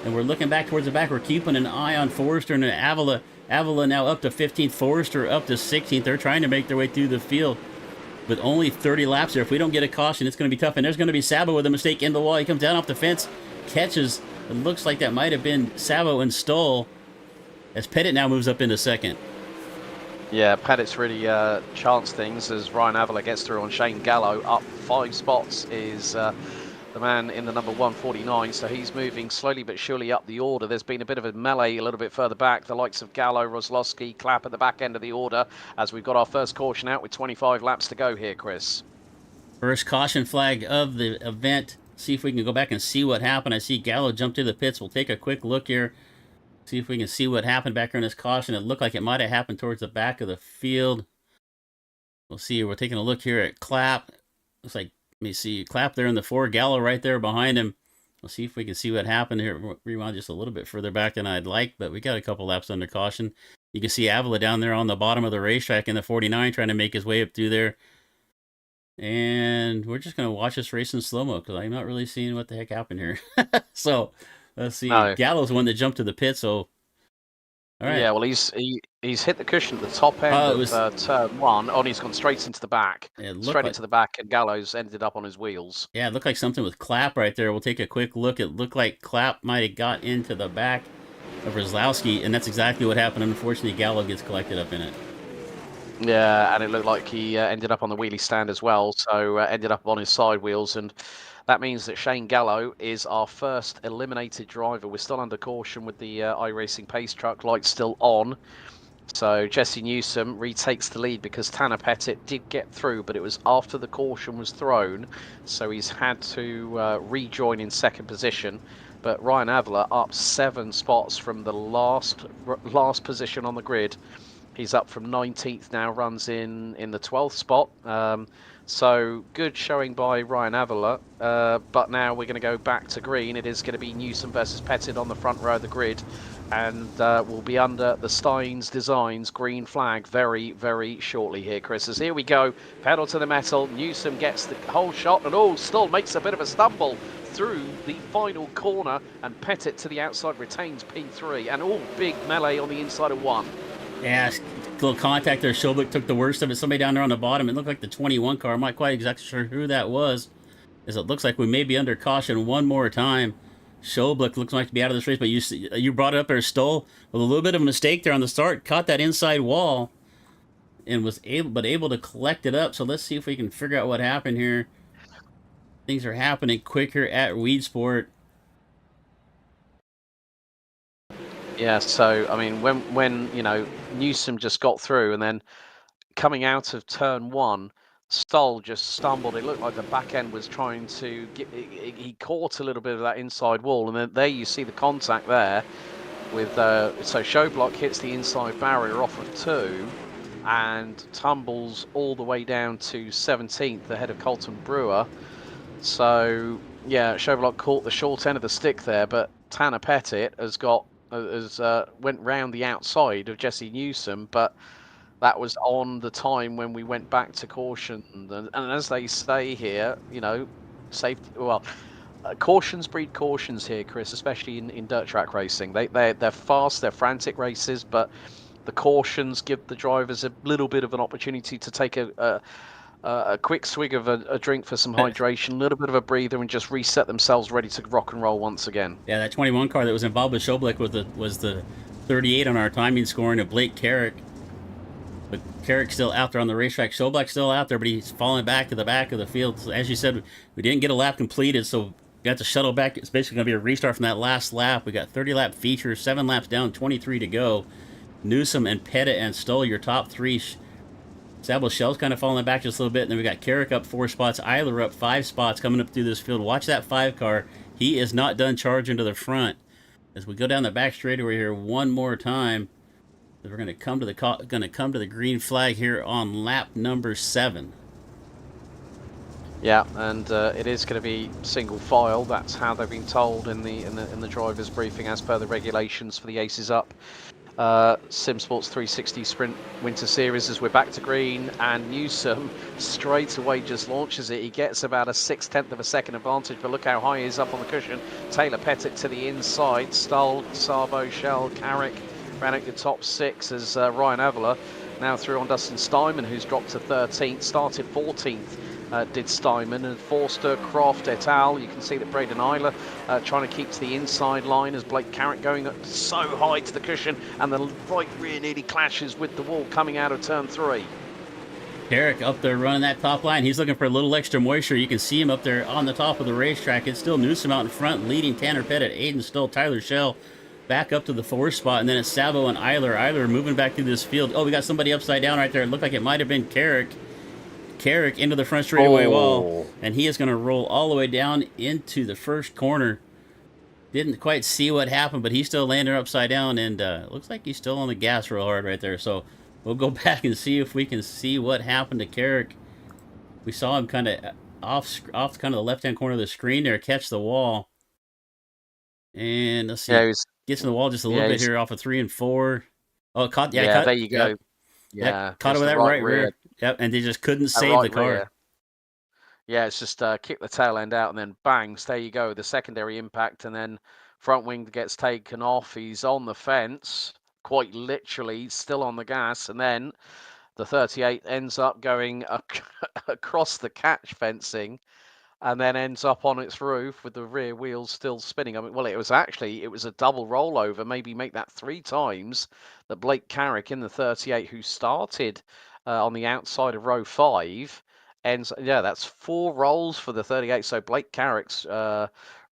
And we're looking back towards the back. We're keeping an eye on Forrester and Avila. Avila now up to 15th. Forrester up to 16th. They're trying to make their way through the field with only 30 laps there. If we don't get a caution, it's going to be tough. And there's going to be Sabo with a mistake in the wall. He comes down off the fence, catches. It looks like that might have been Sabo and Stull, as Pettit now moves up into 2nd. Yeah, Pettit's really chanced things as Ryan Avila gets through on Shane Gallo. Up 5 spots is the man in the number 149, so he's moving slowly but surely up the order. There's been a bit of a melee a little bit further back. The likes of Gallo, Roslowski, Clapp at the back end of the order as we've got our first caution out with 25 laps to go here, Chris. First caution flag of the event. See if we can go back and see what happened. I see Gallo jump to the pits. We'll take a quick look here. See if we can see what happened back here in this caution. It looked like it might have happened towards the back of the field. We'll see. We're taking a look here at Clapp. Looks like, let me see, Clapp there in the 4, Gallo right there behind him. We'll see if we can see what happened here. Rewind just a little bit further back than I'd like, but we got a couple laps under caution. You can see Avila down there on the bottom of the racetrack in the 49 trying to make his way up through there. And we're just going to watch this race in slow-mo because I'm not really seeing what the heck happened here. So, let's see. No. Gallo's the one that jumped to the pit, so... All right. Yeah, well, he's hit the cushion at the top end of turn 1. Oh, and he's gone straight into the back. Into the back, and Gallo's ended up on his wheels. Yeah, it looked like something with Clapp right there. We'll take a quick look. It looked like Clapp might have got into the back of Rzlowski, and that's exactly what happened. Unfortunately, Gallo gets collected up in it. Yeah, and it looked like he ended up on the wheelie stand as well, so ended up on his side wheels, and that means that Shane Gallo is our first eliminated driver. We're still under caution with the iRacing pace truck lights still on. So Jesse Newsom retakes the lead because Tanner Pettit did get through, but it was after the caution was thrown, so he's had to rejoin in second position. But Ryan Avila up 7 spots from the last position on the grid. He's up from 19th now, runs in the 12th spot. So good showing by Ryan Avila. But now we're going to go back to green. It is going to be Newsom versus Pettit on the front row of the grid. And we'll be under the Steins Designs green flag very, very shortly here, Chris. As here we go, pedal to the metal. Newsom gets the whole shot and still makes a bit of a stumble through the final corner. And Pettit to the outside retains P3. And big melee on the inside of 1. Yeah, little contact there. Schoblich took the worst of it. Somebody down there on the bottom. It looked like the 21 car. I'm not quite exactly sure who that was, as it looks like we may be under caution one more time. Schoblich looks like to be out of this race, but you brought it up there, Stoll, with a little bit of a mistake there on the start. Caught that inside wall and was able to collect it up. So let's see if we can figure out what happened here. Things are happening quicker at Weedsport. Yeah, so, I mean, when Newsom just got through and then coming out of turn 1, Stoll just stumbled. It looked like the back end was trying to he caught a little bit of that inside wall, and then there you see the contact there with, so Schoblich hits the inside barrier off of 2 and tumbles all the way down to 17th ahead of Colton Brewer. So, yeah, Schoblich caught the short end of the stick there, but Tanner Pettit went round the outside of Jesse Newsom, but that was on the time when we went back to caution. And as they say here, safety. Well, cautions breed cautions here, Chris, especially in dirt track racing. They're fast, they're frantic races, but the cautions give the drivers a little bit of an opportunity to take a quick swig of a drink for some hydration, a little bit of a breather, and just reset themselves ready to rock and roll once again. Yeah, that 21 car that was involved with Schoblich was the 38 on our timing scoring of Blake Carrick. But Carrick's still out there on the racetrack. Schoblich's still out there, but he's falling back to the back of the field. So as you said, we didn't get a lap completed, so we got to shuttle back. It's basically going to be a restart from that last lap. We got 30-lap features, 7 laps down, 23 to go. Newsom and Pettit and Stoll, your top 3. Sabo Shell's kind of falling back just a little bit. And then we got Carrick up 4 spots. Eiler up 5 spots coming up through this field. Watch that 5 car. He is not done charging to the front. As we go down the back straightaway here one more time, we're going to come to the green flag here on lap number 7. Yeah, and it is going to be single file. That's how they've been told in the drivers' briefing, as per the regulations for the AcesUp SimSports 360 Sprint Winter Series. As we're back to green, and Newsom straight away just launches it. He gets about a 6/10 of a second advantage, but look how high he is up on the cushion. Taylor Pettit to the inside. Stoll, Sabo, Shell, Carrick ran out your top 6 as Ryan Avila now through on Dustin Steinman, who's dropped to 13th, started 14th. Did Steinman, and Forster, Croft, et al. You can see that Braden Eiler trying to keep to the inside line as Blake Carrick going up so high to the cushion, and the right rear nearly clashes with the wall coming out of turn 3. Carrick up there running that top line. He's looking for a little extra moisture. You can see him up there on the top of the racetrack. It's still Newsom out in front, leading Tanner Pettit, Aiden Stoll, Tyler Shell back up to the 4th spot, and then it's Sabo and Eiler. Eiler moving back through this field. Oh, we got somebody upside down right there. It looked like it might have been Carrick. Carrick into the front straightaway wall, Oh, and he is going to roll all the way down into the first corner. Didn't quite see what happened, but he's still landing upside down, and looks like he's still on the gas real hard right there. So we'll go back and see if we can see what happened to Carrick. We saw him kind of off kind of the left-hand corner of the screen there, catch the wall. And let's yeah, see, gets in the wall just a little bit he's here off of 3 and 4. Oh, caught, yeah, yeah. caught, There you yep, go. yep, Yeah, caught it it's with the that right right rear. rear. Yep, and they just couldn't That save the right car. rear. Yeah, it's just kick the tail end out and then bangs. There you go. The secondary impact, and then front wing gets taken off. He's on the fence, quite literally, still on the gas, and then the 38 ends up going across the catch fencing and then ends up on its roof with the rear wheels still spinning. I mean, well, it was a double rollover, maybe make that 3 times that Blake Carrick in the 38, who started on the outside of row 5, ends, yeah, that's 4 rolls for the 38. So Blake Carrick's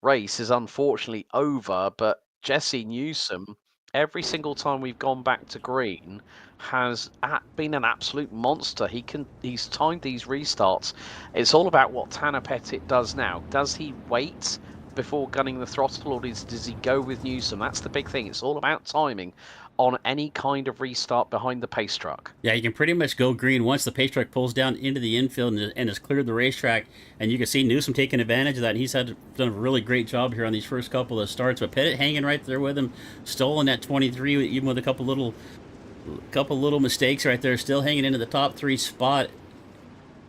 race is unfortunately over, but Jesse Newsom, every single time we've gone back to green, has been an absolute monster. He's timed these restarts. It's all about what Tanner Pettit does now. Does he wait before gunning the throttle, or does he go with Newsom? That's the big thing. It's all about timing on any kind of restart behind the pace truck. Yeah, you can pretty much go green once the pace truck pulls down into the infield and has cleared the racetrack. And you can see Newsom taking advantage of that. And he's done a really great job here on these first couple of starts. But Pettit hanging right there with him, stolen that 23, even with a couple little mistakes right there, still hanging into the top 3 spot.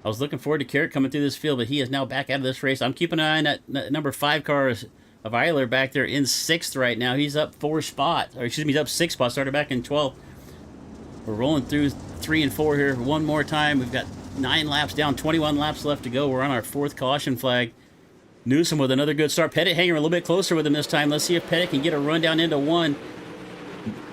I was looking forward to Carrick coming through this field, but he is now back out of this race. I'm keeping an eye on that number 5 car of Eiler back there in 6th right now. He's up 4 spots, or excuse me, he's up 6 spots. Started back in 12th. We're rolling through 3 and 4 here one more time. We've got 9 laps down, 21 laps left to go. We're on our 4th caution flag. Newsom with another good start. Pettit hanging a little bit closer with him this time. Let's see if Pettit can get a run down into 1.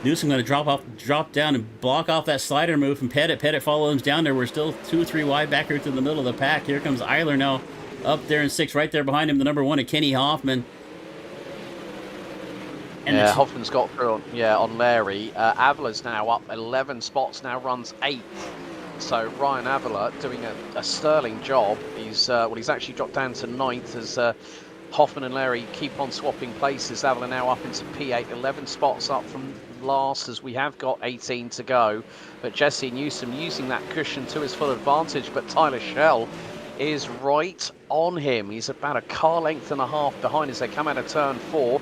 Newsom going to drop down and block off that slider move from Pettit. Pettit follows him down there. We're still 2 or 3 wide back here to the middle of the pack. Here comes Eiler now up there in 6th, right there behind him, the number 1 of Kenny Hoffman. And yeah, Hoffman's got through on Larry. Avila's now up 11 spots, now runs 8th. So Ryan Avila doing a sterling job. He's actually dropped down to 9th as Hoffman and Larry keep on swapping places. Avila now up into P8, 11 spots up from last as we have got 18 to go. But Jesse Newsom using that cushion to his full advantage, but Tyler Schell is right on him. He's about a car length and a half behind as they come out of turn 4.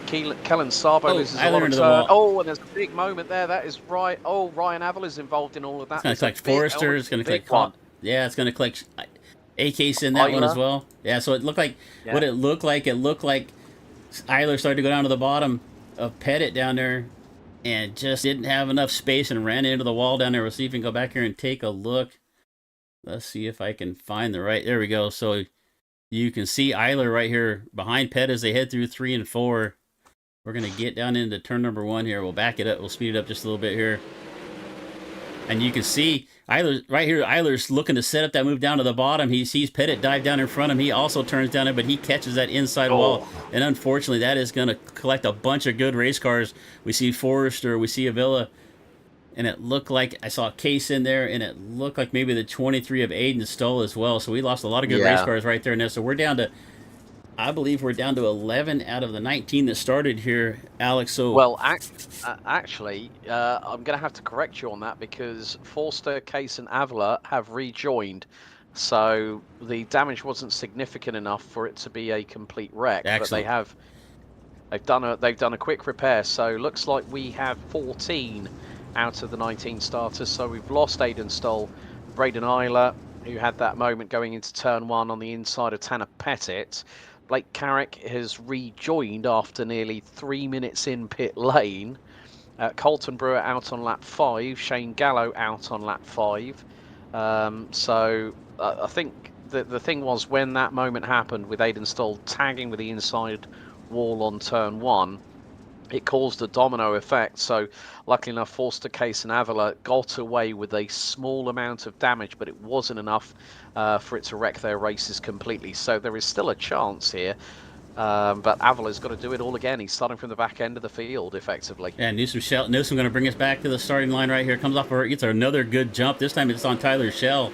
Kellen Sabo loses a lot of turn. Oh, and there's a big moment there. That is right. Oh, Ryan Avila's involved in all of that. It's going to collect Forrester. It's going to collect... Yeah, it's going to collect... A-Case in that one as well. Yeah, so it looked like what it looked like. It looked like Eiler started to go down to the bottom of Pettit down there and just didn't have enough space and ran into the wall down there. We'll see if we can go back here and take a look. Let's see if I can find the right... There we go. So you can see Eiler right here behind Pettit as they head through 3 and 4. We're going to get down into turn number 1 here. We'll back it up. We'll speed it up just a little bit here. And you can see Eiler right here. Eiler's looking to set up that move down to the bottom. He sees Pettit dive down in front of him. He also turns down it, but he catches that inside wall. And unfortunately, that is going to collect a bunch of good race cars. We see Forrester, we see Avila, and it looked like I saw a Case in there, and it looked like maybe the 23 of Aiden Stoll as well. So we lost a lot of good race cars right there. Now, so we're down to, I believe we're down to 11 out of the 19 that started here, Alex. So well, actually, I'm going to have to correct you on that because Forster, Case, and Avila have rejoined, so the damage wasn't significant enough for it to be a complete wreck. Excellent. But they've done a quick repair. So looks like we have 14 out of the 19 starters. So we've lost Aiden Stoll, Braden Eiler, who had that moment going into turn 1 on the inside of Tanner Pettit. Blake Carrick has rejoined after nearly 3 minutes in pit lane. Colton Brewer out on lap 5. Shane Gallo out on lap 5. So I think the thing was when that moment happened with Aiden Stoll tagging with the inside wall on turn 1, it caused a domino effect. So luckily enough, Forster, Case and Avila got away with a small amount of damage, but it wasn't enough for it to wreck their races completely. So there is still a chance here, but Avila's got to do it all again. He's starting from the back end of the field effectively. Yeah, Newsom going to bring us back to the starting line right here. Comes off, gets another good jump. This time it's on Tyler Schell.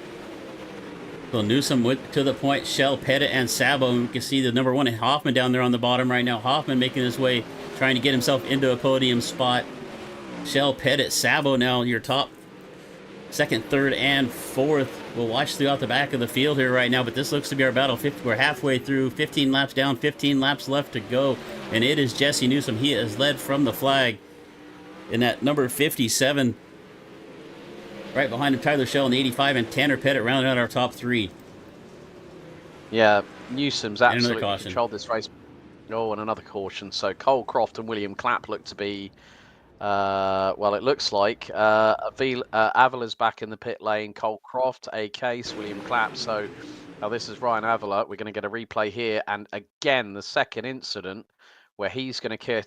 So Newsom went to the point, Shell, Pettit, and Sabo. And we can see the number 1 Hoffman down there on the bottom right now. Hoffman making his way, trying to get himself into a podium spot. Shell, Pettit, Sabo now your top second, third, and fourth. We'll watch throughout the back of the field here right now, but this looks to be our battle. We're halfway through, 15 laps down, 15 laps left to go, and it is Jesse Newsom. He has led from the flag in that number 57. Right behind him, Tyler Shell in the 85, and Tanner Pettit rounding out our top 3. Yeah, Newsom's absolutely controlled this race. Oh, and another caution. So Cole Croft and William Clapp look to be, well, it looks like Avila's back in the pit lane. Cole Croft, a case, William Clapp. So now this is Ryan Avila. We're going to get a replay here. And again, the second incident where he's going to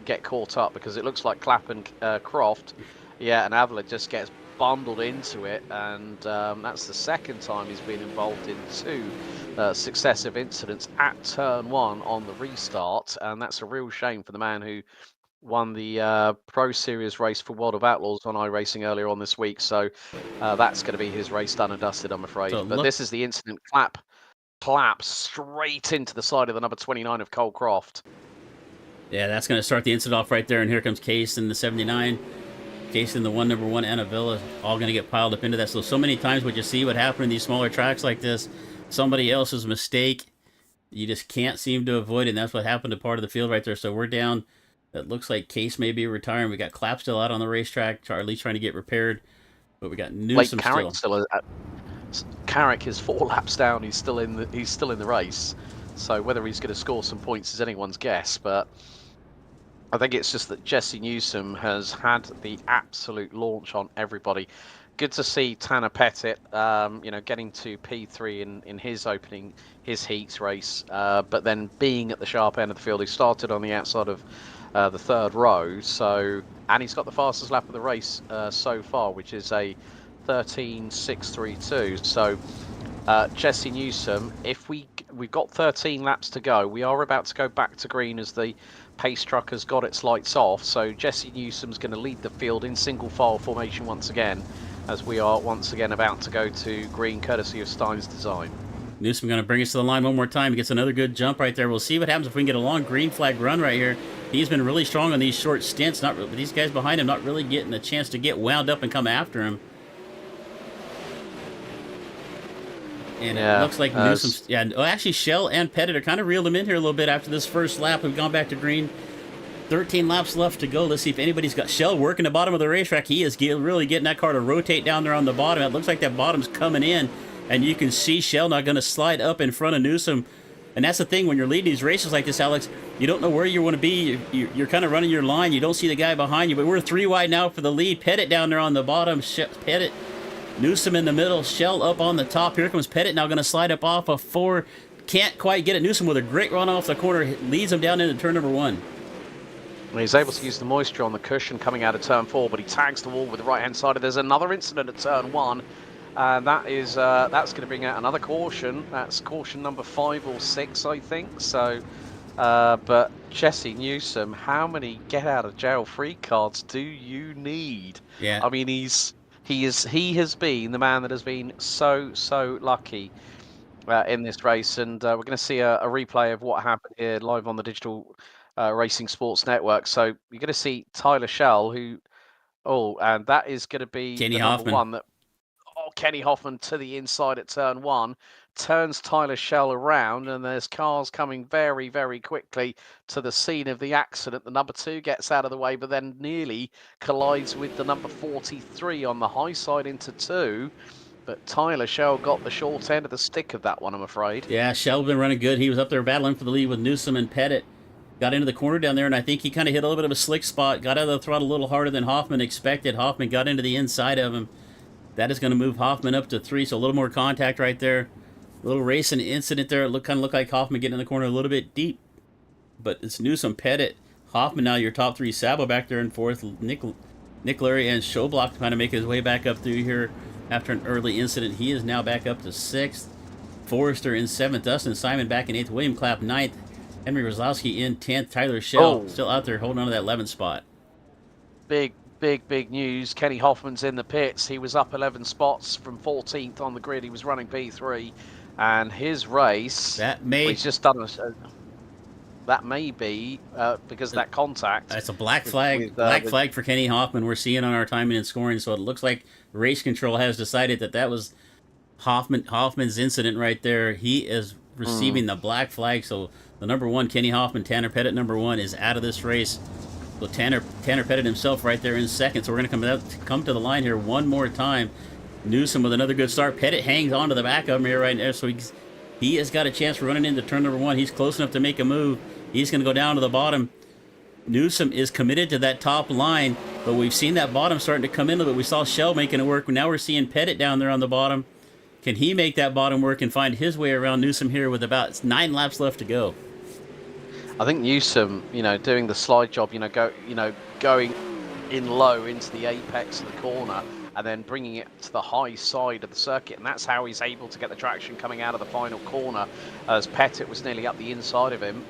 get caught up, because it looks like Clapp and Croft, yeah, and Avila just gets bundled into it, and that's the second time he's been involved in 2 successive incidents at turn 1 on the restart, and that's a real shame for the man who won the Pro Series race for World of Outlaws on iRacing earlier on this week. So that's going to be his race done and dusted, I'm afraid. So but this is the incident. Clap straight into the side of the number 29 of Cole Croft. Yeah, that's going to start the incident off right there, and here comes Case in the 79. Case in the number 1, and Avila, all going to get piled up into that. So many times what you see what happened in these smaller tracks like this, somebody else's mistake, you just can't seem to avoid it, and that's what happened to part of the field right there. So we're down. It looks like Case may be retiring. We got Clapp still out on the racetrack. Charlie's trying to get repaired, but we got Newsom still. Carrick is 4 laps down. He's still in the race. So whether he's going to score some points is anyone's guess, but I think it's just that Jesse Newsom has had the absolute launch on everybody. Good to see Tanner Pettit, getting to P3 in his heats race, but then being at the sharp end of the field. He started on the outside of the 3rd row, and he's got the fastest lap of the race so far, which is a 13.632. So Jesse Newsom, if we've got 13 laps to go, we are about to go back to green as the pace truck has got its lights off. So Jesse Newsom's going to lead the field in single file formation once again, as we are once again about to go to green, courtesy of Stein's Design. Newsom going to bring us to the line one more time. He gets another good jump right there. We'll see what happens if we can get a long green flag run right here. He's been really strong on these short stints. These guys behind him not really getting a chance to get wound up and come after him. And it looks like Newsom's... Yeah, actually, Shell and Pettit are kind of reeled him in here a little bit after this first lap. We've gone back to green. 13 laps left to go. Let's see if anybody's got Shell working the bottom of the racetrack. He is really getting that car to rotate down there on the bottom. It looks like that bottom's coming in, and you can see Shell not going to slide up in front of Newsom. And that's the thing, when you're leading these races like this, Alex, you don't know where you want to be. You're kind of running your line. You don't see the guy behind you, but we're 3 wide now for the lead. Pettit down there on the bottom. Pettit, Newsom in the middle, Shell up on the top. Here comes Pettit now going to slide up off of 4. Can't quite get it. Newsom with a great run off the corner leads him down into turn number 1. He's able to use the moisture on the cushion coming out of turn 4, but he tags the wall with the right-hand side. There's another incident at turn 1, and that's going to bring out another caution. That's caution number 5 or 6, I think. So, but Jesse Newsom, how many get-out-of-jail-free cards do you need? Yeah. I mean, he has been the man that has been so lucky in this race, and we're going to see a replay of what happened here live on the digital Racing Sports Network. So you're going to see Tyler Shell, and that is going to be Kenny the Hoffman. number 1 Kenny Hoffman to the inside at turn 1, turns Tyler Shell around, and there's cars coming very, very quickly to the scene of the accident. The number 2 gets out of the way, but then nearly collides with the number 43 on the high side into 2. But Tyler Shell got the short end of the stick of that one, I'm afraid. Yeah, Shell been running good. He was up there battling for the lead with Newsom and Pettit. Got into the corner down there, and I think he kind of hit a little bit of a slick spot. Got out of the throttle a little harder than Hoffman expected. Hoffman got into the inside of him. That is going to move Hoffman up to 3, so a little more contact right there. A little racing incident there. It kind of looked like Hoffman getting in the corner a little bit deep. But it's Newsom, Pettit, Hoffman now your top 3. Sabo back there in 4th. Nick Larry and Schoblock kind of making his way back up through here after an early incident. He is now back up to 6th. Forrester in 7th. Dustin Simon back in 8th. William Clapp 9th. Henry Roslowski in 10th. Tyler Shell still out there holding on to that 11th spot. Big big news. Kenny Hoffman's in the pits. He was up 11 spots from 14th on the grid. He was running P3, and his race. That may. He's just done that may be because of that contact. That's a black flag. Black flag for Kenny Hoffman. We're seeing on our timing and scoring. So it looks like race control has decided that was Hoffman's incident right there. He is receiving the black flag. So the number one, Kenny Hoffman, Tanner Pettit, number one, is out of this race. So Tanner Pettit himself right there in second. So we're going to come to the line here one more time. Newsom with another good start. Pettit hangs on to the back of him here right there. So he has got a chance for running into turn number one. He's close enough to make a move. He's going to go down to the bottom. Newsom is committed to that top line, but we've seen that bottom starting to come in a little bit. We saw Shell making it work. Now we're seeing Pettit down there on the bottom. Can he make that bottom work and find his way around Newsom here with about 9 laps left to go? I think Newsom, doing the slide job, going in low into the apex of the corner and then bringing it to the high side of the circuit, and that's how he's able to get the traction coming out of the final corner, as Pettit was nearly up the inside of him.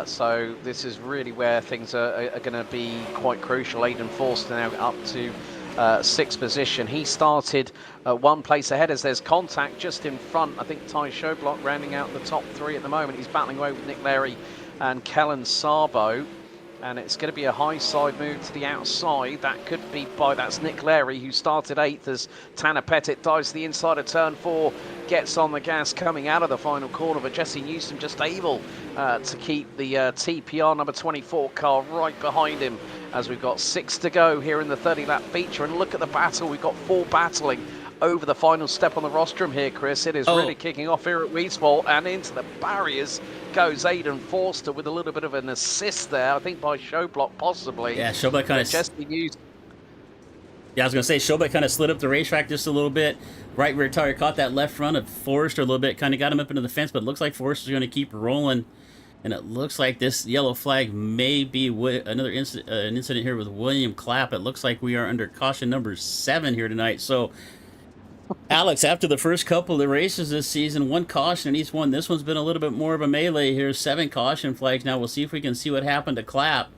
So this is really where things are going to be quite crucial. Aidan Forster now up to 6th position. He started 1 place ahead as there's contact just in front. I think Ty Shoblock rounding out the top 3 at the moment. He's battling away with Nick Larry and Kellen Sabo. And it's going to be a high side move to the outside. That could be that's Nick Larry, who started 8th as Tanner Pettit dives to the inside of turn 4, gets on the gas coming out of the final corner, but Jesse Newsom just able to keep the TPR number 24 car right behind him as we've got 6 to go here in the 30-lap feature. And look at the battle. We've got 4 battling over the final step on the rostrum here, Chris. It is really kicking off here at Weedsport, and into the barriers goes Aidan Forster with a little bit of an assist there, I think by Showblock possibly. Yeah, Showblock kind of... Yeah, I was going to say, Showblock kind of slid up the racetrack just a little bit. Right rear tire caught that left front of Forster a little bit, kind of got him up into the fence, but it looks like Forster's going to keep rolling. And it looks like this yellow flag may be another an incident here with William Clapp. It looks like we are under caution number 7 here tonight. So... Alex, after the first couple of the races this season, 1 caution in each one. This one's been a little bit more of a melee here. 7 caution flags. Now we'll see if we can see what happened to Clapp.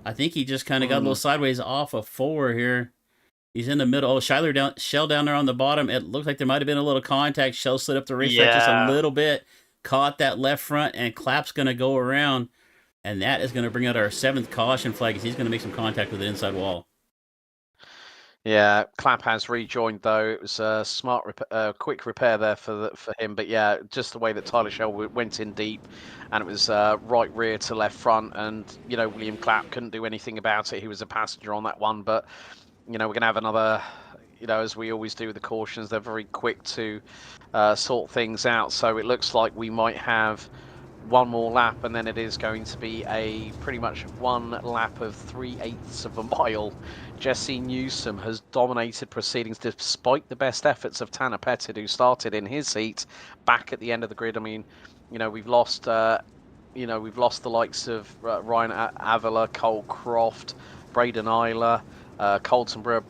I think he just kind of got a little sideways off of 4 here. He's in the middle. Oh, Shell down there on the bottom. It looks like there might have been a little contact. Shell slid up the racetrack just a little bit. Caught that left front, and Clapp's going to go around. And that is going to bring out our 7th caution flag as he's going to make some contact with the inside wall. Yeah, Clapp has rejoined though. It was a smart, quick repair there for him. But yeah, just the way that Tyler Shell went in deep, and it was right rear to left front, and William Clapp couldn't do anything about it. He was a passenger on that one. But we're going to have another. As we always do with the cautions, they're very quick to sort things out. So it looks like we might have 1 more lap, and then it is going to be a pretty much 1 lap of 3/8 of a mile. Jesse Newsom has dominated proceedings despite the best efforts of Tanner Pettit, who started in his seat back at the end of the grid. I mean, we've lost the likes of Ryan Avila, Cole Croft, Braden Eiler, Colton Brewer,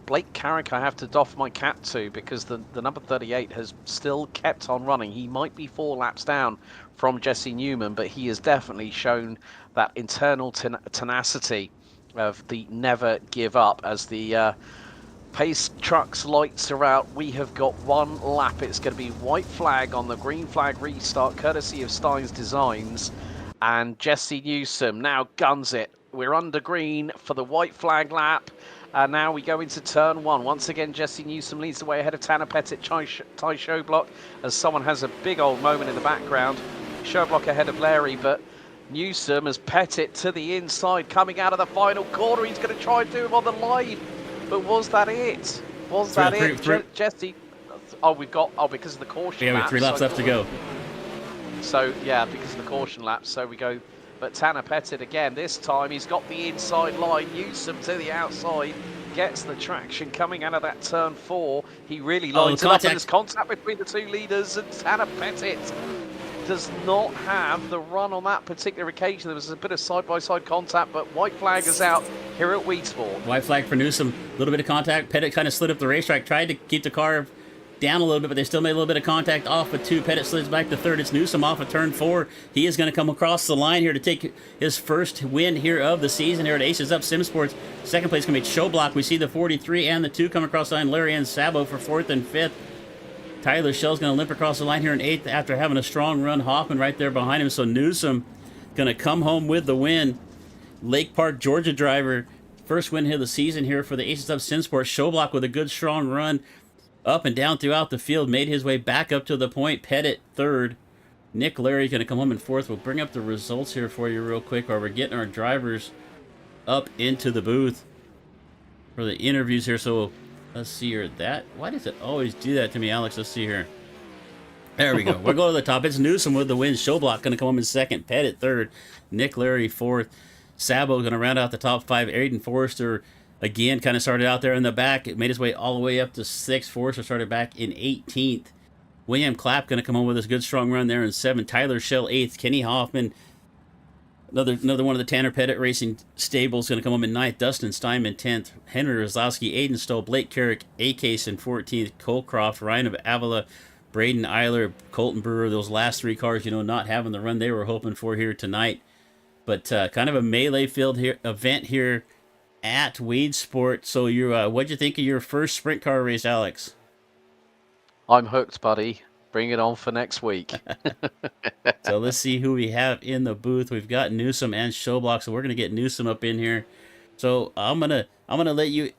Blake Carrick. I have to doff my cap to, because the number 38 has still kept on running. He might be 4 laps down from Jesse Newman, but he has definitely shown that internal tenacity of the never give up. As the pace truck's lights are out, we have got 1 lap. It's going to be white flag on the green flag restart, courtesy of Steins Designs, and Jesse Newsom now guns it. We're under green for the white flag lap. Now we go into turn 1. Once again, Jesse Newsom leads the way ahead of Tanner Pettit, Ty Showblock, as someone has a big old moment in the background. Showblock ahead of Larry, but Newsom has Pettit to the inside, coming out of the final corner. He's going to try and do him on the line. But was that it? Was that it? Jesse... because of the caution lap. Yeah, 3 laps left to go. So, yeah, because of the caution lap. So we go... But Tanner Pettit again, this time he's got the inside line. Newsom to the outside, gets the traction coming out of that turn 4. He really lines it up, and there's contact between the 2 leaders, and Tanner Pettit does not have the run on that particular occasion. There was a bit of side-by-side contact, but white flag is out here at Weedsport. White flag for Newsom. A little bit of contact. Pettit kind of slid up the racetrack, tried to keep the car down a little bit, but they still made a little bit of contact off of 2. Pettit slides back to 3rd. It's Newsom off of turn 4. He is going to come across the line here to take his first win here of the season here at AcesUp SimSports. Second place going to be Showblock. We see the 43 and the 2 come across the line. Larry and Sabo for 4th and 5th. Tyler Shell's going to limp across the line here in 8th after having a strong run. Hoffman right there behind him. So Newsom going to come home with the win. Lake Park, Georgia driver. First win here of the season here for the AcesUp SimSports. Showblock with a good strong run up and down throughout the field. Made his way back up to the point. Pettit 3rd. Nick Larry going to come home in 4th. We'll bring up the results here for you real quick while we're getting our drivers up into the booth for the interviews here. So let's see here. Why does it always do that to me, Alex? Let's see here. There we go. We'll go to the top. It's Newsom with the win. Showblock going to come home in 2nd. Pettit 3rd. Nick Larry 4th. Sabo going to round out the top 5. Aiden Forrester again kind of started out there in the back. It made his way all the way up to 6th. Forrester started back in 18th. William Clapp going to come home with his good strong run there in 7th. Tyler Shell 8th. Kenny Hoffman, another one of the Tanner Pettit Racing stables, going to come home in 9th. Dustin Steinman 10th. Henry Roslowski, Aiden Stoll, Blake Carrick, A-Case in 14th. Cole Croft, Ryan of Avila, Braden Eiler, Colton Brewer. Those last 3 cars, not having the run they were hoping for here tonight. But kind of a melee field here event here at Weedsport. So what'd you think of your first sprint car race, Alex? I'm hooked, buddy. Bring it on for next week. So let's see who we have in the booth. We've got Newsom and Showblock, so we're gonna get Newsom up in here. So I'm gonna let you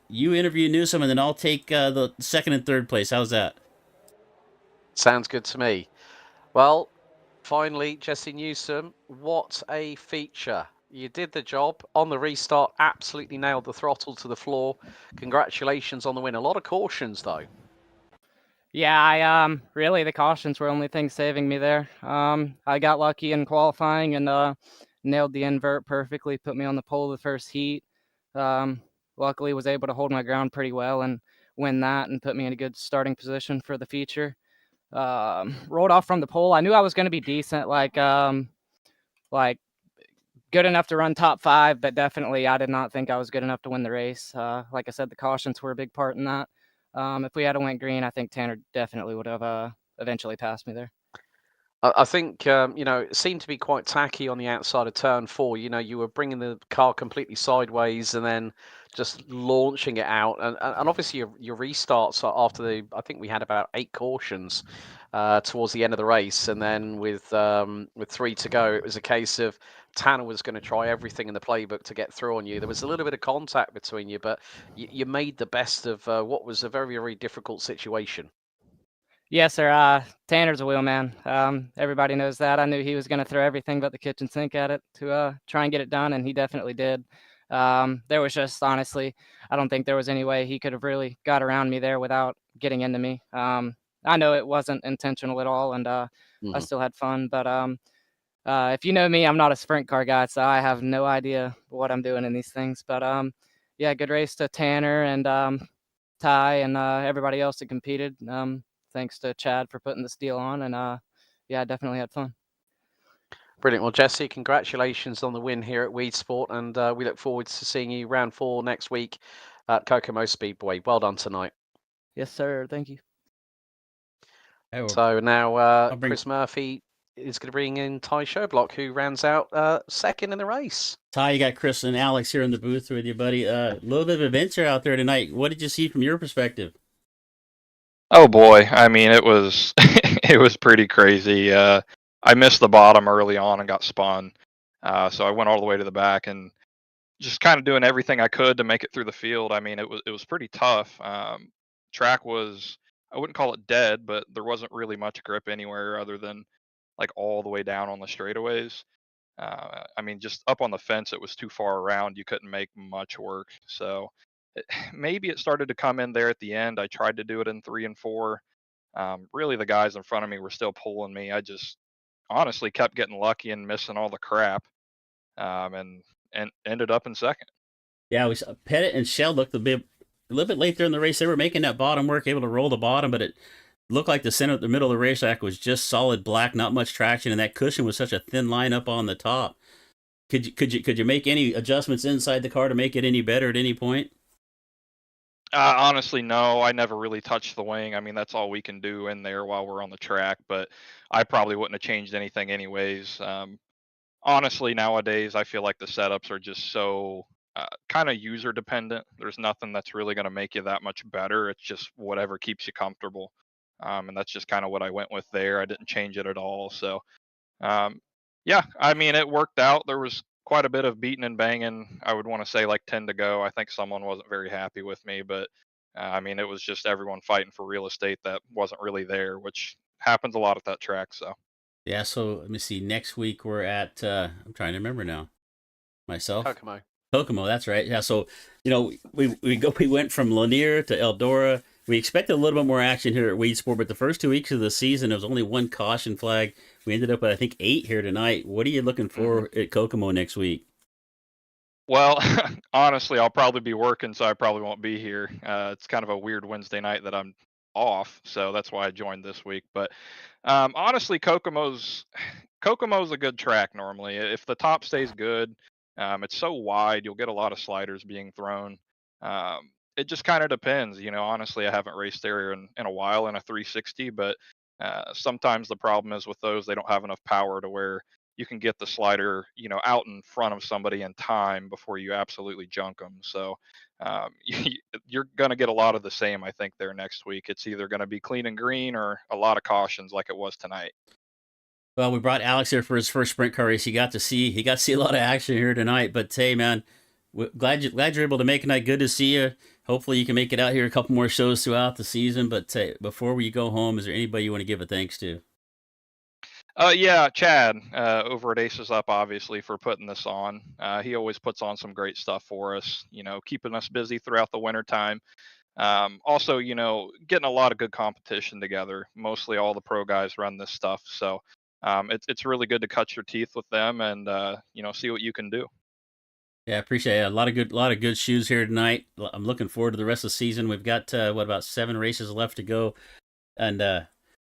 you interview Newsom, and then I'll take the 2nd and 3rd place. How's that? Sounds good to me. Well, finally, Jesse Newsom, what a feature. You did the job on the restart, absolutely nailed the throttle to the floor. Congratulations on the win. A lot of cautions, though. Yeah, I really the cautions were only thing saving me there. I got lucky in qualifying and nailed the invert perfectly, put me on the pole of the first heat. Luckily was able to hold my ground pretty well and win that and put me in a good starting position for the feature. Rolled off from the pole. I knew I was going to be decent, like good enough to run top 5, but definitely I did not think I was good enough to win the race. Like I said, the cautions were a big part in that. If we had went green, I think Tanner definitely would have eventually passed me there. I think, it seemed to be quite tacky on the outside of turn 4. You were bringing the car completely sideways and then just launching it out. And obviously your restarts after I think we had about 8 cautions towards the end of the race. And then with 3 to go, it was a case of Tanner was going to try everything in the playbook to get through on you. There was a little bit of contact between you, but you made the best of what was a very, very difficult situation. Yes, sir. Tanner's a wheel man. Everybody knows that. I knew he was going to throw everything but the kitchen sink at it to try and get it done, and he definitely did. There was just, honestly, I don't think there was any way he could have really got around me there without getting into me. I know it wasn't intentional at all, and I still had fun. But if you know me, I'm not a sprint car guy, so I have no idea what I'm doing in these things. But yeah, good race to Tanner and Ty and everybody else that competed. Thanks to Chad for putting this deal on, and yeah, I definitely had fun. Brilliant. Well, Jesse, congratulations on the win here at Weedsport, and we look forward to seeing you round 4 next week at Kokomo Speedway. Well done tonight. Yes, sir. Thank you. So now Chris Murphy is going to bring in Ty Showblock, who rounds out 2nd in the race. Ty, you got Chris and Alex here in the booth with you, buddy. A little bit of adventure out there tonight. What did you see from your perspective? Oh boy, I mean it was it was pretty crazy. I missed the bottom early on and got spun, so I went all the way to the back and just kind of doing everything I could to make it through the field. I mean it was pretty tough. Track was, I wouldn't call it dead, but there wasn't really much grip anywhere other than like all the way down on the straightaways. I mean just up on the fence it was too far around. You couldn't make much work. So maybe it started to come in there at the end. I tried to do it in 3 and 4. Really, the guys in front of me were still pulling me. I just honestly kept getting lucky and missing all the crap, and ended up in 2nd. Yeah, we saw Pettit and Shell looked a little bit late there in the race. They were making that bottom work, able to roll the bottom, but it looked like the middle of the racetrack was just solid black, not much traction, and that cushion was such a thin line up on the top. Could you make any adjustments inside the car to make it any better at any point? Honestly, no. I never really touched the wing. I mean, that's all we can do in there while we're on the track. But I probably wouldn't have changed anything anyways. Honestly, nowadays I feel like the setups are just so kind of user dependent. There's nothing that's really going to make you that much better. It's just whatever keeps you comfortable, and that's just kind of what I went with there. I didn't change it at all. So um, yeah, I mean, it worked out. There was quite a bit of beating and banging. I would want to say like 10 to go. I think someone wasn't very happy with me, but I mean, it was just everyone fighting for real estate that wasn't really there, which happens a lot at that track. So Yeah, so let me see. Next week we're at I'm trying to remember now. Myself. Kokomo. Kokomo, that's right. Yeah, so we went from Lanier to Eldora. We expected a little bit more action here at Weedsport, but the first 2 weeks of the season there was only one caution flag. We ended up at I think 8 here tonight. What are you looking for at Kokomo next week? well, honestly, I'll probably be working, so I probably won't be here. It's kind of a weird Wednesday night that I'm off, so that's why I joined this week. But honestly, Kokomo's a good track normally. If the top stays good, it's so wide, you'll get a lot of sliders being thrown. It just kind of depends, Honestly, I haven't raced there in a while in a 360, but sometimes the problem is with those, they don't have enough power to where you can get the slider, out in front of somebody in time before you absolutely junk them. So you're going to get a lot of the same, I think, there next week. It's either going to be clean and green or a lot of cautions like it was tonight. Well, we brought Alex here for his first sprint car race. He got to see a lot of action here tonight. But hey, man, glad you're able to make it tonight. Good to see you. Hopefully, you can make it out here a couple more shows throughout the season. But before you go home, is there anybody you want to give a thanks to? Yeah, Chad over at AcesUp, obviously, for putting this on. He always puts on some great stuff for us, keeping us busy throughout the winter time. Also, getting a lot of good competition together. Mostly all the pro guys run this stuff. So it's really good to cut your teeth with them and, see what you can do. Yeah, I appreciate it. A lot of good shoes here tonight. I'm looking forward to the rest of the season. We've got about 7 races left to go, and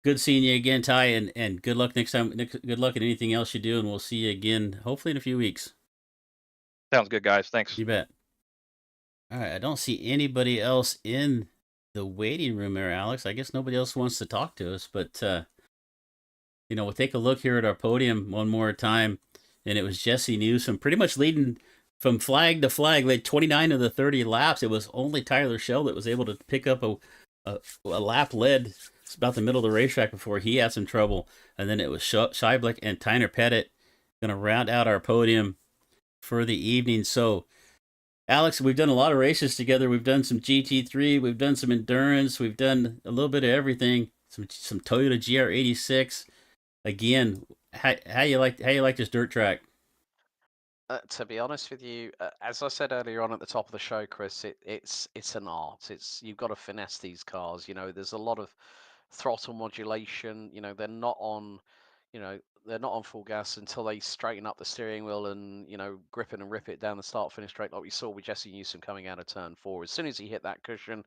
good seeing you again, Ty. And good luck next time. Good luck at anything else you do, and we'll see you again hopefully in a few weeks. Sounds good, guys. Thanks. You bet. All right, I don't see anybody else in the waiting room there, Alex. I guess nobody else wants to talk to us, but we'll take a look here at our podium one more time, and it was Jesse Newsom pretty much leading from flag to flag. Led 29 of the 30 laps. It was only Tyler Shell that was able to pick up a lap lead. It's about the middle of the racetrack before he had some trouble, and then it was Scheiblich and Tyner Pettit going to round out our podium for the evening. So, Alex, we've done a lot of races together. We've done some GT3, we've done some endurance, we've done a little bit of everything. Some Toyota GR86. Again, how you like this dirt track? To be honest with you, as I said earlier on at the top of the show, Chris, it's an art. You've got to finesse these cars. There's a lot of throttle modulation. They're not on full gas until they straighten up the steering wheel and grip it and rip it down the start finish straight, like we saw with Jesse Newsom coming out of turn 4. As soon as he hit that cushion,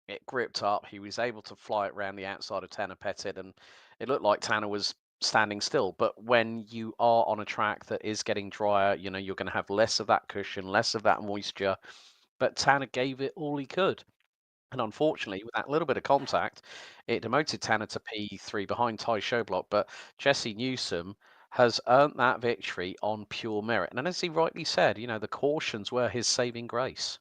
it gripped up. He was able to fly it around the outside of Tanner Pettit, and it looked like Tanner was standing still. But when you are on a track that is getting drier, you're going to have less of that cushion, less of that moisture. But Tanner gave it all he could. And unfortunately, with that little bit of contact, it demoted Tanner to P3 behind Ty Shoblock. But Jesse Newsom has earned that victory on pure merit. And as he rightly said, the cautions were his saving grace.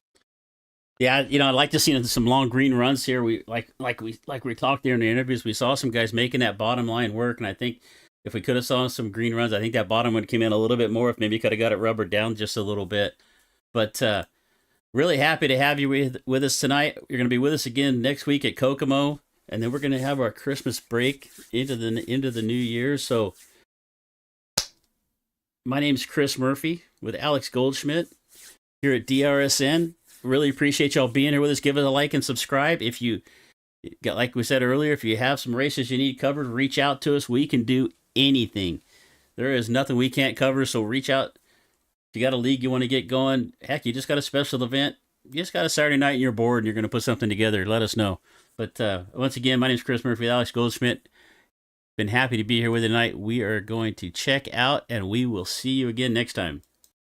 Yeah, I'd like to see some long green runs here. We we talked there in the interviews. We saw some guys making that bottom line work, and I think if we could have saw some green runs, I think that bottom one came in a little bit more. If maybe could have got it rubbered down just a little bit. But really happy to have you with us tonight. You're going to be with us again next week at Kokomo, and then we're going to have our Christmas break into the new year. So, my name's Chris Murphy with Alex Goldschmidt here at DRSN. Really appreciate y'all being here with us. Give us a like and subscribe. If you got, like we said earlier, if you have some races you need covered, reach out to us. We can do anything. There is nothing we can't cover, so reach out. If you got a league you want to get going, heck, you just got a special event, you just got a Saturday night and you're bored and you're going to put something together, let us know. But once again, my name is Chris Murphy with Alex Goldschmidt. Been happy to be here with you tonight. We are going to check out, and we will see you again next time.